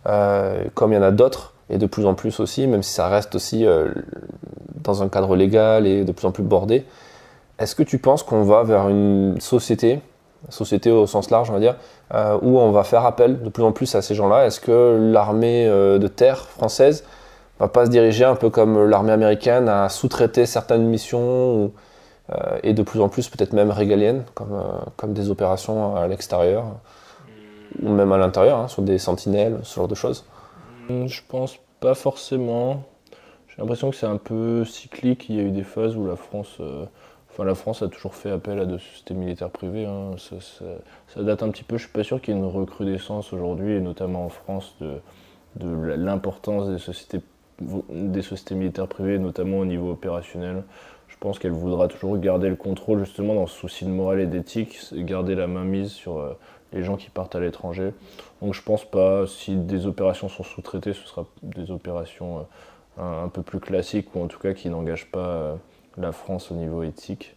comme il y en a d'autres. et de plus en plus aussi, même si ça reste aussi dans un cadre légal et de plus en plus bordé. Est-ce que tu penses qu'on va vers une société au sens large, on va dire, où on va faire appel de plus en plus à ces gens-là? Est-ce que l'armée de terre française va pas se diriger un peu comme l'armée américaine à sous-traiter certaines missions et de plus en plus peut-être même régaliennes, comme des opérations à l'extérieur ou même à l'intérieur, hein, sur des sentinelles, ce genre de choses? Je pense pas forcément. J'ai l'impression que c'est un peu cyclique. Il y a eu des phases où la France a toujours fait appel à des sociétés militaires privées. Hein. Ça date un petit peu. Je suis pas sûr qu'il y ait une recrudescence aujourd'hui, et notamment en France, de l'importance des sociétés militaires privées, notamment au niveau opérationnel. Je pense qu'elle voudra toujours garder le contrôle, justement, dans ce souci de morale et d'éthique, garder la main mise sur les gens qui partent à l'étranger. Donc je pense pas. Si des opérations sont sous-traitées, ce sera des opérations un peu plus classiques, ou en tout cas qui n'engagent pas la France au niveau éthique.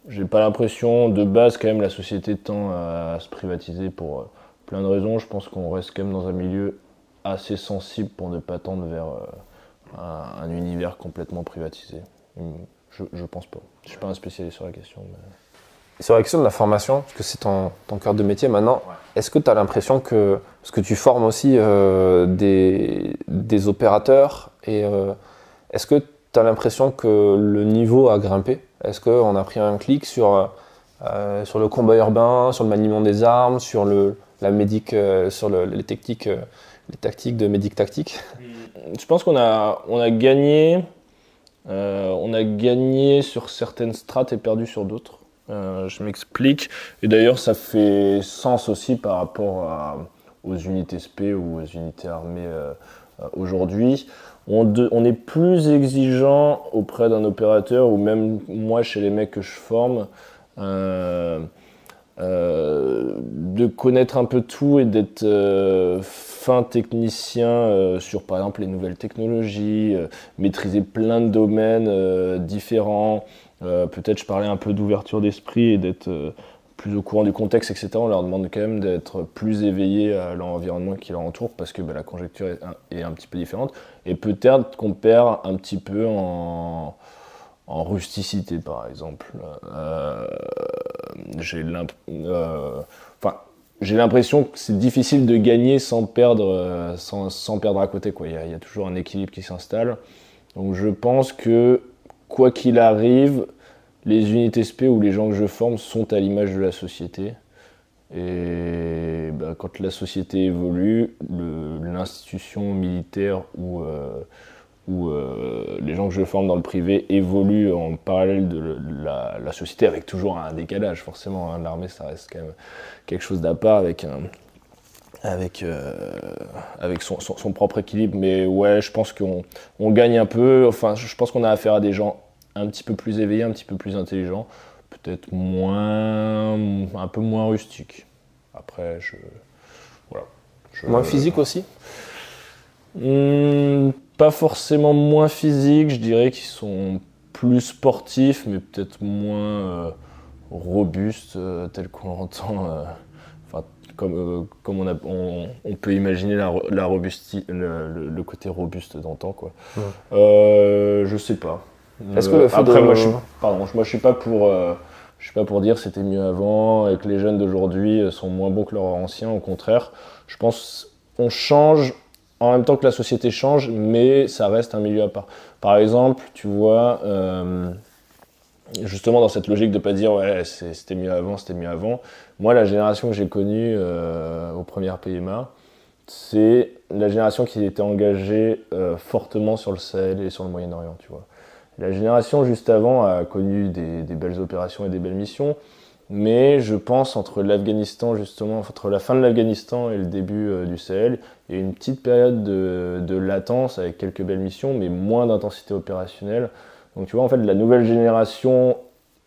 J'ai pas l'impression, de base quand même, la société tend à se privatiser pour plein de raisons. Je pense qu'on reste quand même dans un milieu assez sensible pour ne pas tendre vers un univers complètement privatisé. Je pense pas. Je suis pas un spécialiste sur la question. Mais... Sur la question de la formation, parce que c'est ton cœur de métier maintenant, est-ce que tu as l'impression que, parce que tu formes aussi des opérateurs, et est-ce que tu as l'impression que le niveau a grimpé? Est-ce qu'on a pris un clic sur le combat urbain, sur le maniement des armes, sur la médic, sur les tactiques de médic tactique? Je pense qu'on a gagné, sur certaines strates et perdu sur d'autres. Je m'explique. Et d'ailleurs, ça fait sens aussi par rapport aux unités SP ou aux unités armées aujourd'hui. On est plus exigeant auprès d'un opérateur, ou même moi chez les mecs que je forme, de connaître un peu tout et d'être fin technicien sur par exemple les nouvelles technologies, maîtriser plein de domaines différents. Peut-être je parlais un peu d'ouverture d'esprit et d'être plus au courant du contexte, etc. On leur demande quand même d'être plus éveillés à l'environnement qui leur entoure, parce que la conjecture est un petit peu différente. Et peut-être qu'on perd un petit peu en rusticité, par exemple. J'ai l'impression que c'est difficile de gagner sans perdre à côté, quoi. Il y a toujours un équilibre qui s'installe. Donc je pense que, quoi qu'il arrive, les unités SP ou les gens que je forme sont à l'image de la société. Et quand la société évolue, l'institution militaire ou les gens que je forme dans le privé évoluent en parallèle de la société, avec toujours un décalage, forcément. Hein. L'armée, ça reste quand même quelque chose d'à part, avec son propre équilibre. Mais ouais, je pense qu'on gagne un peu. Enfin, je pense qu'on a affaire à des gens un petit peu plus éveillés, un petit peu plus intelligents, peut-être un peu moins rustiques. Après, moins physique aussi? Pas forcément moins physique, je dirais qu'ils sont plus sportifs, mais peut-être moins robustes, tel qu'on l'entend. Comme on peut imaginer le côté robuste d'antan, quoi. Ouais. Je sais pas. Est-ce que le fait après, moi, je suis pas pour dire c'était mieux avant et que les jeunes d'aujourd'hui sont moins bons que leurs anciens. Au contraire, je pense qu'on change en même temps que la société change, mais ça reste un milieu à part. Par exemple, tu vois, justement dans cette logique de pas dire ouais c'était mieux avant. Moi, la génération que j'ai connue aux premières PMA, c'est la génération qui était engagée fortement sur le Sahel et sur le Moyen-Orient, tu vois. La génération juste avant a connu des belles opérations et des belles missions, mais je pense entre la fin de l'Afghanistan et le début du Sahel, il y a une petite période de latence avec quelques belles missions, mais moins d'intensité opérationnelle. Donc tu vois, en fait, la nouvelle génération,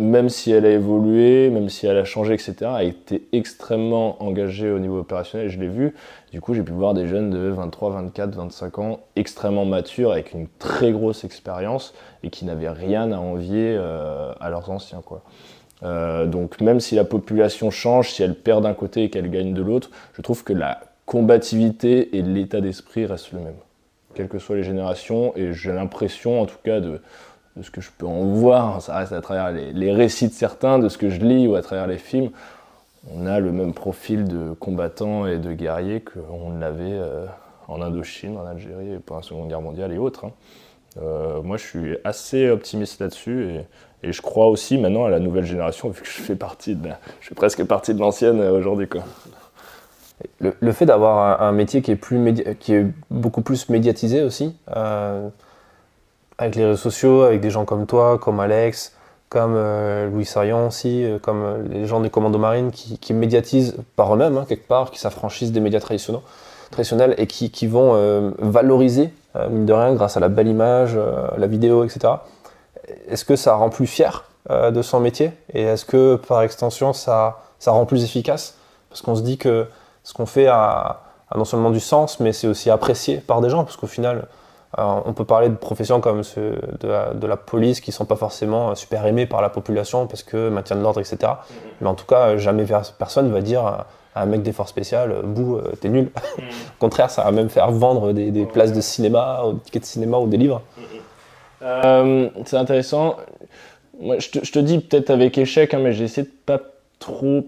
même si elle a évolué, même si elle a changé, etc., a été extrêmement engagée au niveau opérationnel, je l'ai vu. Du coup, j'ai pu voir des jeunes de 23, 24, 25 ans, extrêmement matures, avec une très grosse expérience, et qui n'avaient rien à envier à leurs anciens, quoi. Donc même si la population change, si elle perd d'un côté et qu'elle gagne de l'autre, je trouve que la combativité et l'état d'esprit reste le même, quelles que soient les générations, et j'ai l'impression en tout cas de ce que je peux en voir, ça reste à travers les récits de certains, de ce que je lis ou à travers les films, on a le même profil de combattants et de guerriers qu'on l'avait en Indochine, en Algérie, pendant la Seconde Guerre mondiale et autres. Moi, je suis assez optimiste là-dessus et je crois aussi maintenant à la nouvelle génération, vu que je fais presque partie de l'ancienne aujourd'hui, quoi. Le fait d'avoir un métier qui est beaucoup plus médiatisé aussi, avec les réseaux sociaux, avec des gens comme toi, comme Alex, comme Louis Sarion aussi, comme les gens des commandos marines qui médiatisent par eux-mêmes, hein, quelque part, qui s'affranchissent des médias traditionnels et qui vont valoriser, mine de rien, grâce à la belle image, la vidéo, etc. Est-ce que ça rend plus fier de son métier? Et est-ce que, par extension, ça rend plus efficace? Parce qu'on se dit que ce qu'on fait a non seulement du sens, mais c'est aussi apprécié par des gens, parce qu'au final, on peut parler de professions comme ceux de la police qui ne sont pas forcément super aimées par la population parce que maintien de l'ordre, etc. Mais en tout cas, jamais personne ne va dire à un mec des forces spéciales, bouh, t'es nul. Au contraire, ça va même faire vendre des places de cinéma, des tickets de cinéma ou des livres. C'est intéressant. Moi, je te dis peut-être avec échec, hein, mais j'ai essayé de pas trop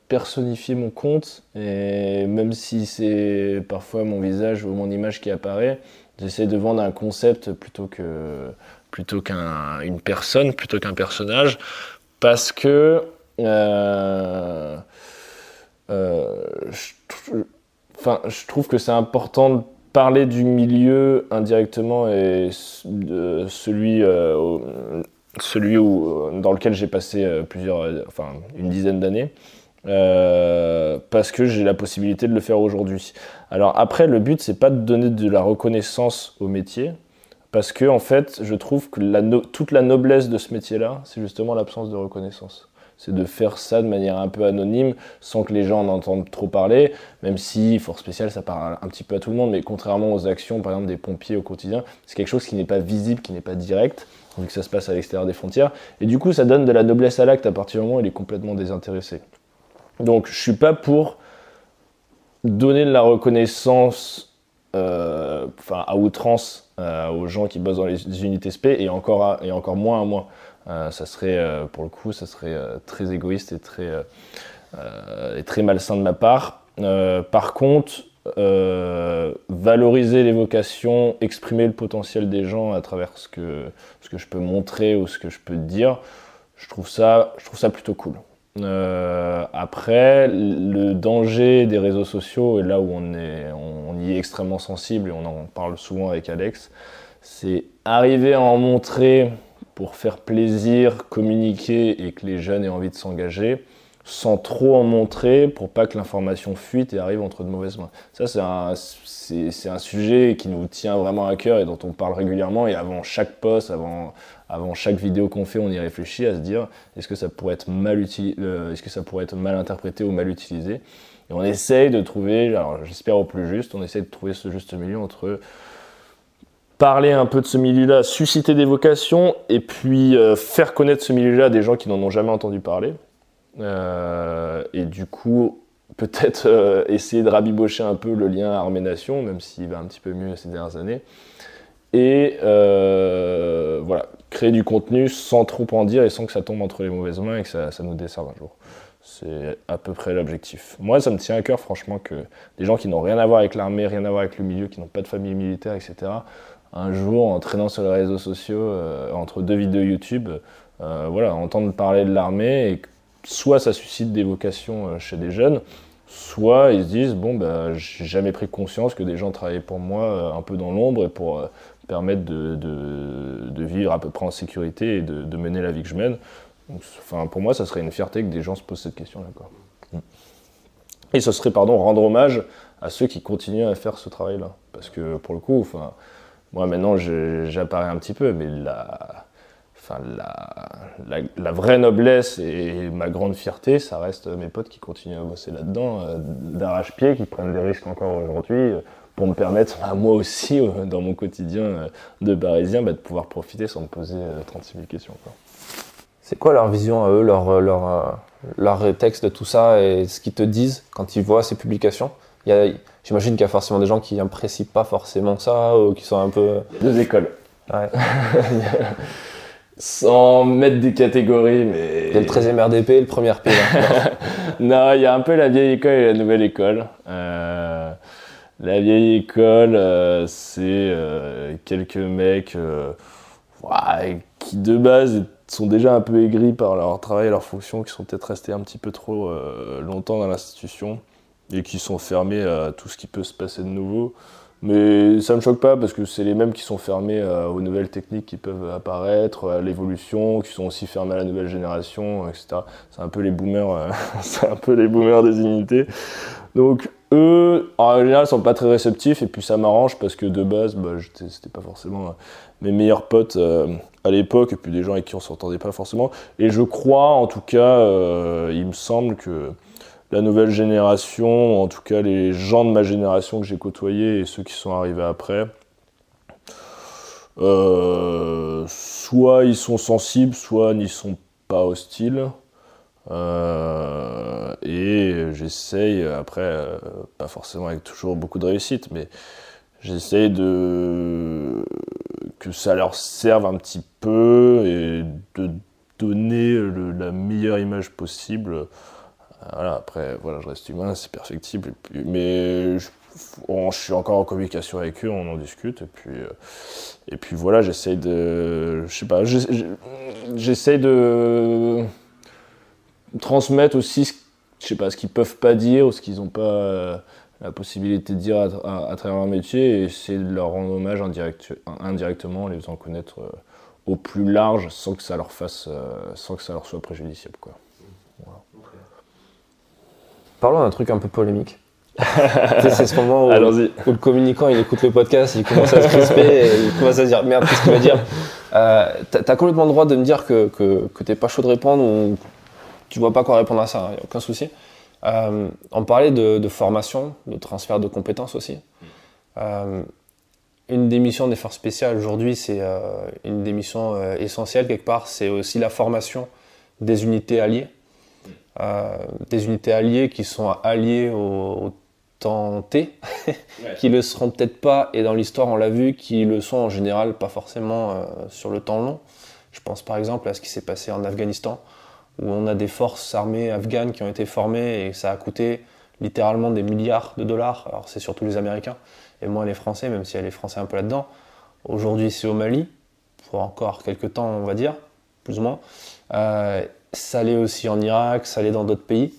personnifier mon compte, et même si c'est parfois mon visage ou mon image qui apparaît, j'essaie de vendre un concept plutôt qu'une personne, plutôt qu'un personnage, parce que je trouve que c'est important de parler du milieu indirectement et de celui dans lequel j'ai passé une dizaine d'années, parce que j'ai la possibilité de le faire aujourd'hui. Alors après, le but, c'est pas de donner de la reconnaissance au métier, parce que en fait, je trouve que toute la noblesse de ce métier-là, c'est justement l'absence de reconnaissance. C'est de faire ça de manière un peu anonyme, sans que les gens en entendent trop parler, même si force spéciale, ça parle un petit peu à tout le monde, mais contrairement aux actions, par exemple, des pompiers au quotidien, c'est quelque chose qui n'est pas visible, qui n'est pas direct, vu que ça se passe à l'extérieur des frontières, et du coup, ça donne de la noblesse à l'acte à partir du moment où il est complètement désintéressé. Donc, je suis pas pour donner de la reconnaissance à outrance aux gens qui bossent dans les unités SP, et encore moins à moi. Ça serait, pour le coup, très égoïste et très malsain de ma part. Par contre, valoriser les vocations, exprimer le potentiel des gens à travers ce que je peux montrer ou ce que je peux dire, je trouve ça plutôt cool. Après, le danger des réseaux sociaux, et là où on y est extrêmement sensible, et on en parle souvent avec Alex, c'est arriver à en montrer pour faire plaisir, communiquer et que les jeunes aient envie de s'engager, sans trop en montrer pour pas que l'information fuite et arrive entre de mauvaises mains. Ça, c'est un sujet qui nous tient vraiment à cœur et dont on parle régulièrement, et avant chaque post, avant chaque vidéo qu'on fait, on y réfléchit à se dire est-ce que ça pourrait être mal interprété ou mal utilisé, et on essaye de trouver, alors j'espère au plus juste, on essaye de trouver ce juste milieu entre parler un peu de ce milieu-là, susciter des vocations, et puis faire connaître ce milieu-là à des gens qui n'en ont jamais entendu parler. Et du coup, peut-être essayer de rabibocher un peu le lien armée-nation, même s'il va un petit peu mieux ces dernières années. Et voilà, créer du contenu sans trop en dire et sans que ça tombe entre les mauvaises mains et que ça nous desserve un jour. C'est à peu près l'objectif. Moi, ça me tient à cœur, franchement, que des gens qui n'ont rien à voir avec l'armée, rien à voir avec le milieu, qui n'ont pas de famille militaire, etc., un jour, en traînant sur les réseaux sociaux, entre deux vidéos YouTube, entendre parler de l'armée, et soit ça suscite des vocations chez des jeunes, soit ils se disent j'ai jamais pris conscience que des gens travaillaient pour moi un peu dans l'ombre et pour permettre de vivre à peu près en sécurité et de mener la vie que je mène. Donc, pour moi, ça serait une fierté que des gens se posent cette question-là, quoi. Et ce serait, rendre hommage à ceux qui continuent à faire ce travail-là. Parce que pour le coup, moi maintenant j'apparais un petit peu, mais la vraie noblesse et ma grande fierté, ça reste mes potes qui continuent à bosser là-dedans, d'arrache-pied, qui prennent des risques encore aujourd'hui, pour me permettre, moi aussi, dans mon quotidien de Parisien, de pouvoir profiter sans me poser 36 000 questions, quoi. C'est quoi leur vision à eux, leur texte de tout ça, et ce qu'ils te disent quand ils voient ces publications? J'imagine qu'il y a forcément des gens qui n'apprécient pas forcément ça, ou qui sont un peu... Deux écoles. Ouais. Sans mettre des catégories, mais... Il y a le 13e RDP et le premier RP. Non, il y a un peu la vieille école et la nouvelle école. La vieille école, c'est quelques mecs qui de base sont déjà un peu aigris par leur travail et leur fonction, qui sont peut-être restés un petit peu trop longtemps dans l'institution et qui sont fermés à tout ce qui peut se passer de nouveau. Mais ça me choque pas parce que c'est les mêmes qui sont fermés aux nouvelles techniques qui peuvent apparaître, à l'évolution, qui sont aussi fermés à la nouvelle génération, etc. C'est un peu les boomers, c'est un peu les boomers des unités. Donc eux, en général, sont pas très réceptifs et puis ça m'arrange parce que de base, c'était pas forcément mes meilleurs potes à l'époque et puis des gens avec qui on s'entendait pas forcément. Et je crois, en tout cas, il me semble que la nouvelle génération, en tout cas les gens de ma génération que j'ai côtoyés et ceux qui sont arrivés après, soit ils sont sensibles, soit n'y sont pas hostiles. Et j'essaye, après, pas forcément avec toujours beaucoup de réussite, mais j'essaye que ça leur serve un petit peu et de donner la meilleure image possible. Voilà, après, je reste humain, c'est perfectible. Mais je suis encore en communication avec eux, on en discute. Et puis voilà, j'essaye de transmettre aussi, ce qu'ils peuvent pas dire ou ce qu'ils n'ont pas la possibilité de dire à travers leur métier et essayer de leur rendre hommage indirectement en les faisant connaître au plus large sans que ça leur soit préjudiciable, quoi. Voilà. Parlons d'un truc un peu polémique. C'est ce moment où le communicant il écoute le podcast, il commence à se crisper et il commence à se dire merde, qu'est-ce qu'il va dire. T'as complètement le droit de me dire que t'es pas chaud de répondre ou tu vois pas quoi répondre à ça, il n'y a aucun souci. On parlait de formation, de transfert de compétences aussi. Une des missions des forces spéciales aujourd'hui, c'est une des missions essentielles quelque part, c'est aussi la formation des unités alliées. Des unités alliées qui sont alliées au temps T, qui le seront peut-être pas, et dans l'histoire on l'a vu, qui le sont en général pas forcément sur le temps long. Je pense par exemple à ce qui s'est passé en Afghanistan, où on a des forces armées afghanes qui ont été formées et ça a coûté littéralement des milliards de dollars. Alors c'est surtout les Américains et moins les Français, même s'il y a les Français un peu là-dedans. Aujourd'hui c'est au Mali, pour encore quelques temps on va dire, plus ou moins. Ça l'est aussi en Irak, ça l'est dans d'autres pays.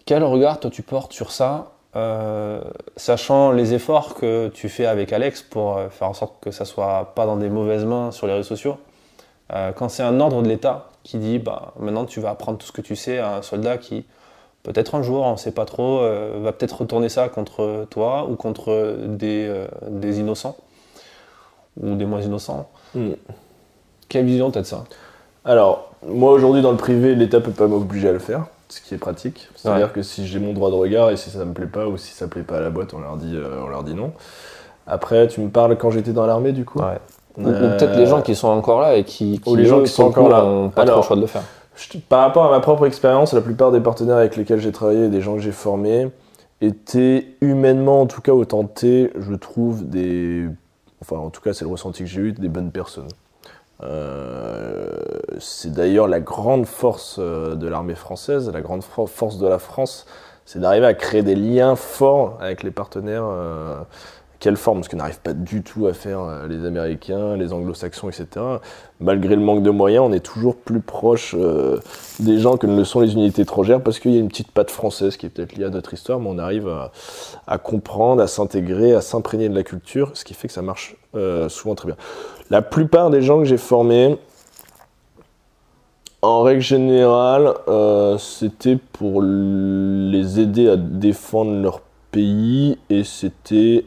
Quel regard toi tu portes sur ça, sachant les efforts que tu fais avec Alex pour faire en sorte que ça soit pas dans des mauvaises mains sur les réseaux sociaux, quand c'est un ordre de l'État qui dit maintenant tu vas apprendre tout ce que tu sais à un soldat qui peut-être un jour, on ne sait pas trop, va peut-être retourner ça contre toi ou contre des innocents ou des moins innocents. Quelle vision tu as de ça ? Alors, moi aujourd'hui dans le privé, l'État peut pas m'obliger à le faire, ce qui est pratique. C'est-à-dire que si j'ai mon droit de regard et si ça me plaît pas ou si ça plaît pas à la boîte, on leur dit non. Après, tu me parles quand j'étais dans l'armée du coup. Ouais. Ou peut-être les gens qui sont encore là et qui les gens qui sont encore là n'ont pas trop le choix de le faire. Par rapport à ma propre expérience, la plupart des partenaires avec lesquels j'ai travaillé et des gens que j'ai formés étaient humainement, en tout cas au temps T, je trouve en tout cas c'est le ressenti que j'ai eu, des bonnes personnes. C'est d'ailleurs la grande force de l'armée française, la grande force de la France, c'est d'arriver à créer des liens forts avec les partenaires qu'elle forme, ce que n'arrivent pas du tout à faire les Américains, les Anglo-Saxons, etc. Malgré le manque de moyens, on est toujours plus proche des gens que ne le sont les unités étrangères parce qu'il y a une petite patte française qui est peut-être liée à notre histoire, mais on arrive à comprendre, à s'intégrer, à s'imprégner de la culture, ce qui fait que ça marche souvent très bien. La plupart des gens que j'ai formés, en règle générale, c'était pour les aider à défendre leur pays et c'était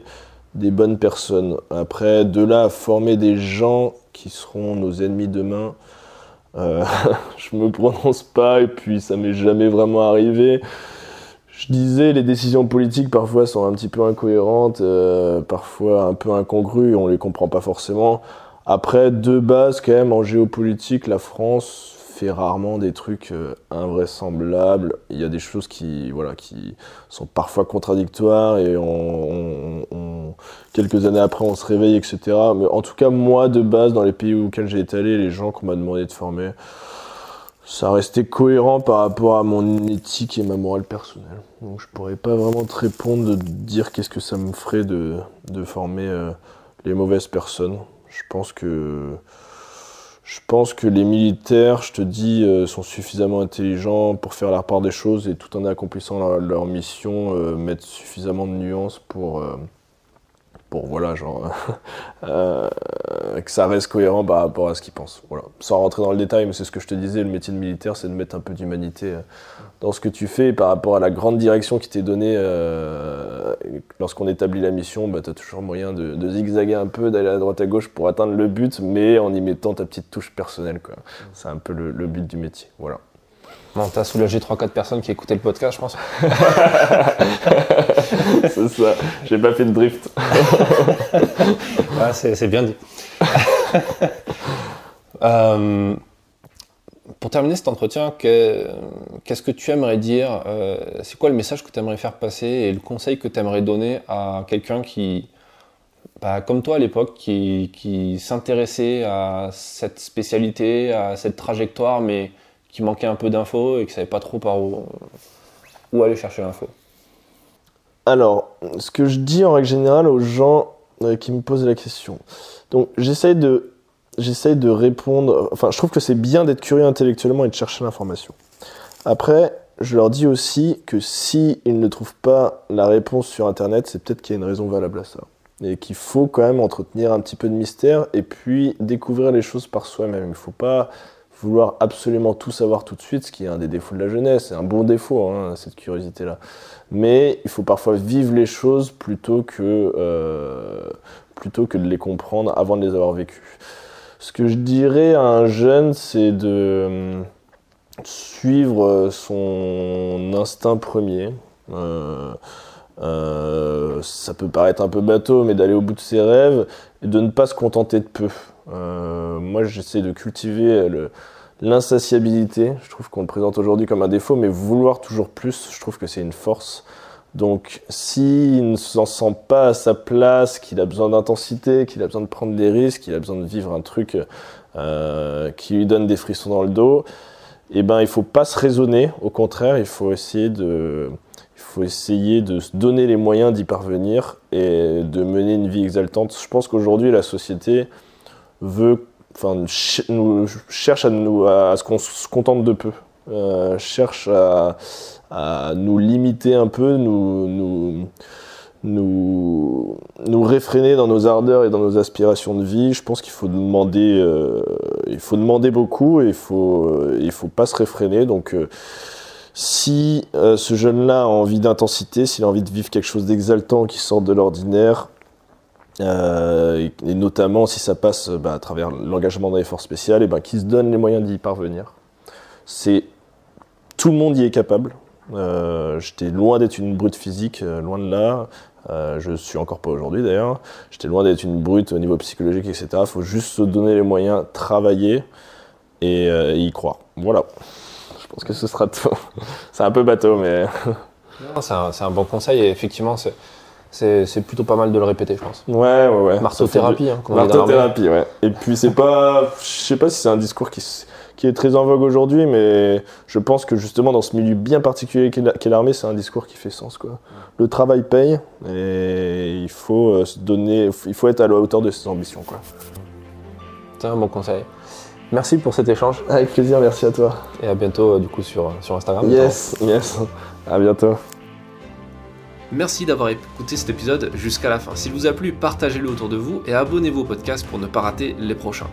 des bonnes personnes. Après, de là à former des gens qui seront nos ennemis demain, je me prononce pas et puis ça m'est jamais vraiment arrivé. Je disais, les décisions politiques parfois sont un petit peu incohérentes, parfois un peu incongrues, on les comprend pas forcément. Après, de base, quand même, en géopolitique, la France fait rarement des trucs invraisemblables. Il y a des choses qui sont parfois contradictoires et quelques années après on se réveille, etc. Mais en tout cas, moi de base, dans les pays auxquels j'ai été allé, les gens qu'on m'a demandé de former, ça restait cohérent par rapport à mon éthique et ma morale personnelle. Donc je pourrais pas vraiment te répondre de dire qu'est-ce que ça me ferait de former les mauvaises personnes. Je pense que les militaires, je te dis, sont suffisamment intelligents pour faire la part des choses et tout en accomplissant leur mission, mettre suffisamment de nuances pour voilà, genre, que ça reste cohérent par rapport à ce qu'ils pensent. Voilà. Sans rentrer dans le détail, mais c'est ce que je te disais, le métier de militaire, c'est de mettre un peu d'humanité dans ce que tu fais par rapport à la grande direction qui t'est donnée. Lorsqu'on établit la mission, bah, tu as toujours moyen de zigzaguer un peu, d'aller à droite à gauche pour atteindre le but, mais en y mettant ta petite touche personnelle, quoi. C'est un peu le but du métier. Voilà. Bon, t'as soulagé 3-4 personnes qui écoutaient le podcast, je pense. C'est ça, j'ai pas fait de drift. Ah, c'est bien dit. Pour terminer cet entretien, qu'est-ce que tu aimerais dire, c'est quoi le message que tu aimerais faire passer et le conseil que tu aimerais donner à quelqu'un qui, comme toi à l'époque, qui s'intéressait à cette spécialité, à cette trajectoire, mais qui manquait un peu d'infos et qui ne savait pas trop par où aller chercher l'info? Alors, ce que je dis en règle générale aux gens qui me posent la question, donc j'essaye de répondre, enfin je trouve que c'est bien d'être curieux intellectuellement et de chercher l'information. Après, je leur dis aussi que s'ils ne trouvent pas la réponse sur internet, c'est peut-être qu'il y a une raison valable à ça. Et qu'il faut quand même entretenir un petit peu de mystère et puis découvrir les choses par soi-même. Il ne faut pas vouloir absolument tout savoir tout de suite, ce qui est un des défauts de la jeunesse, c'est un bon défaut, hein, cette curiosité-là. Mais il faut parfois vivre les choses plutôt que de les comprendre avant de les avoir vécues. Ce que je dirais à un jeune, c'est de suivre son instinct premier. Ça peut paraître un peu bateau, mais d'aller au bout de ses rêves et de ne pas se contenter de peu. Moi, j'essaie de cultiver l'insatiabilité. Je trouve qu'on le présente aujourd'hui comme un défaut, mais vouloir toujours plus, je trouve que c'est une force. Donc, s'il ne s'en sent pas à sa place, qu'il a besoin d'intensité, qu'il a besoin de prendre des risques, qu'il a besoin de vivre un truc qui lui donne des frissons dans le dos, eh ben, il faut pas se raisonner. Au contraire, il faut essayer de se donner les moyens d'y parvenir et de mener une vie exaltante. Je pense qu'aujourd'hui, la société cherche à ce qu'on se contente de peu, cherche à nous limiter un peu, nous réfréner dans nos ardeurs et dans nos aspirations de vie. Je pense qu'il faut demander beaucoup et il faut pas se réfréner. Donc si ce jeune-là a envie d'intensité, s'il a envie de vivre quelque chose d'exaltant qui sort de l'ordinaire, et notamment si ça passe à travers l'engagement dans les forces spéciales, et qu'il se donne les moyens d'y parvenir. Tout le monde y est capable. J'étais loin d'être une brute physique, loin de là. Je suis encore pas aujourd'hui d'ailleurs. J'étais loin d'être une brute au niveau psychologique, etc. Il faut juste se donner les moyens, travailler et y croire. Voilà. Je pense que ce sera tout. C'est un peu bateau, mais... Non, c'est un bon conseil et effectivement, c'est plutôt pas mal de le répéter, je pense. Ouais. Marteau-thérapie, hein, marteau-thérapie, ouais. Et puis c'est pas... Je sais pas si c'est un discours qui est très en vogue aujourd'hui, mais je pense que justement dans ce milieu bien particulier qu'est l'armée, c'est un discours qui fait sens, quoi. Le travail paye et il faut être à la hauteur de ses ambitions, quoi. C'est un bon conseil. Merci pour cet échange. Avec plaisir, merci à toi. Et à bientôt du coup sur Instagram. Yes. À bientôt. Merci d'avoir écouté cet épisode jusqu'à la fin. S'il vous a plu, partagez-le autour de vous et abonnez-vous au podcast pour ne pas rater les prochains.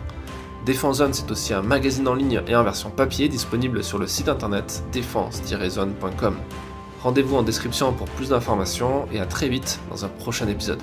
Défense Zone, c'est aussi un magazine en ligne et en version papier disponible sur le site internet défense-zone.com. Rendez-vous en description pour plus d'informations et à très vite dans un prochain épisode.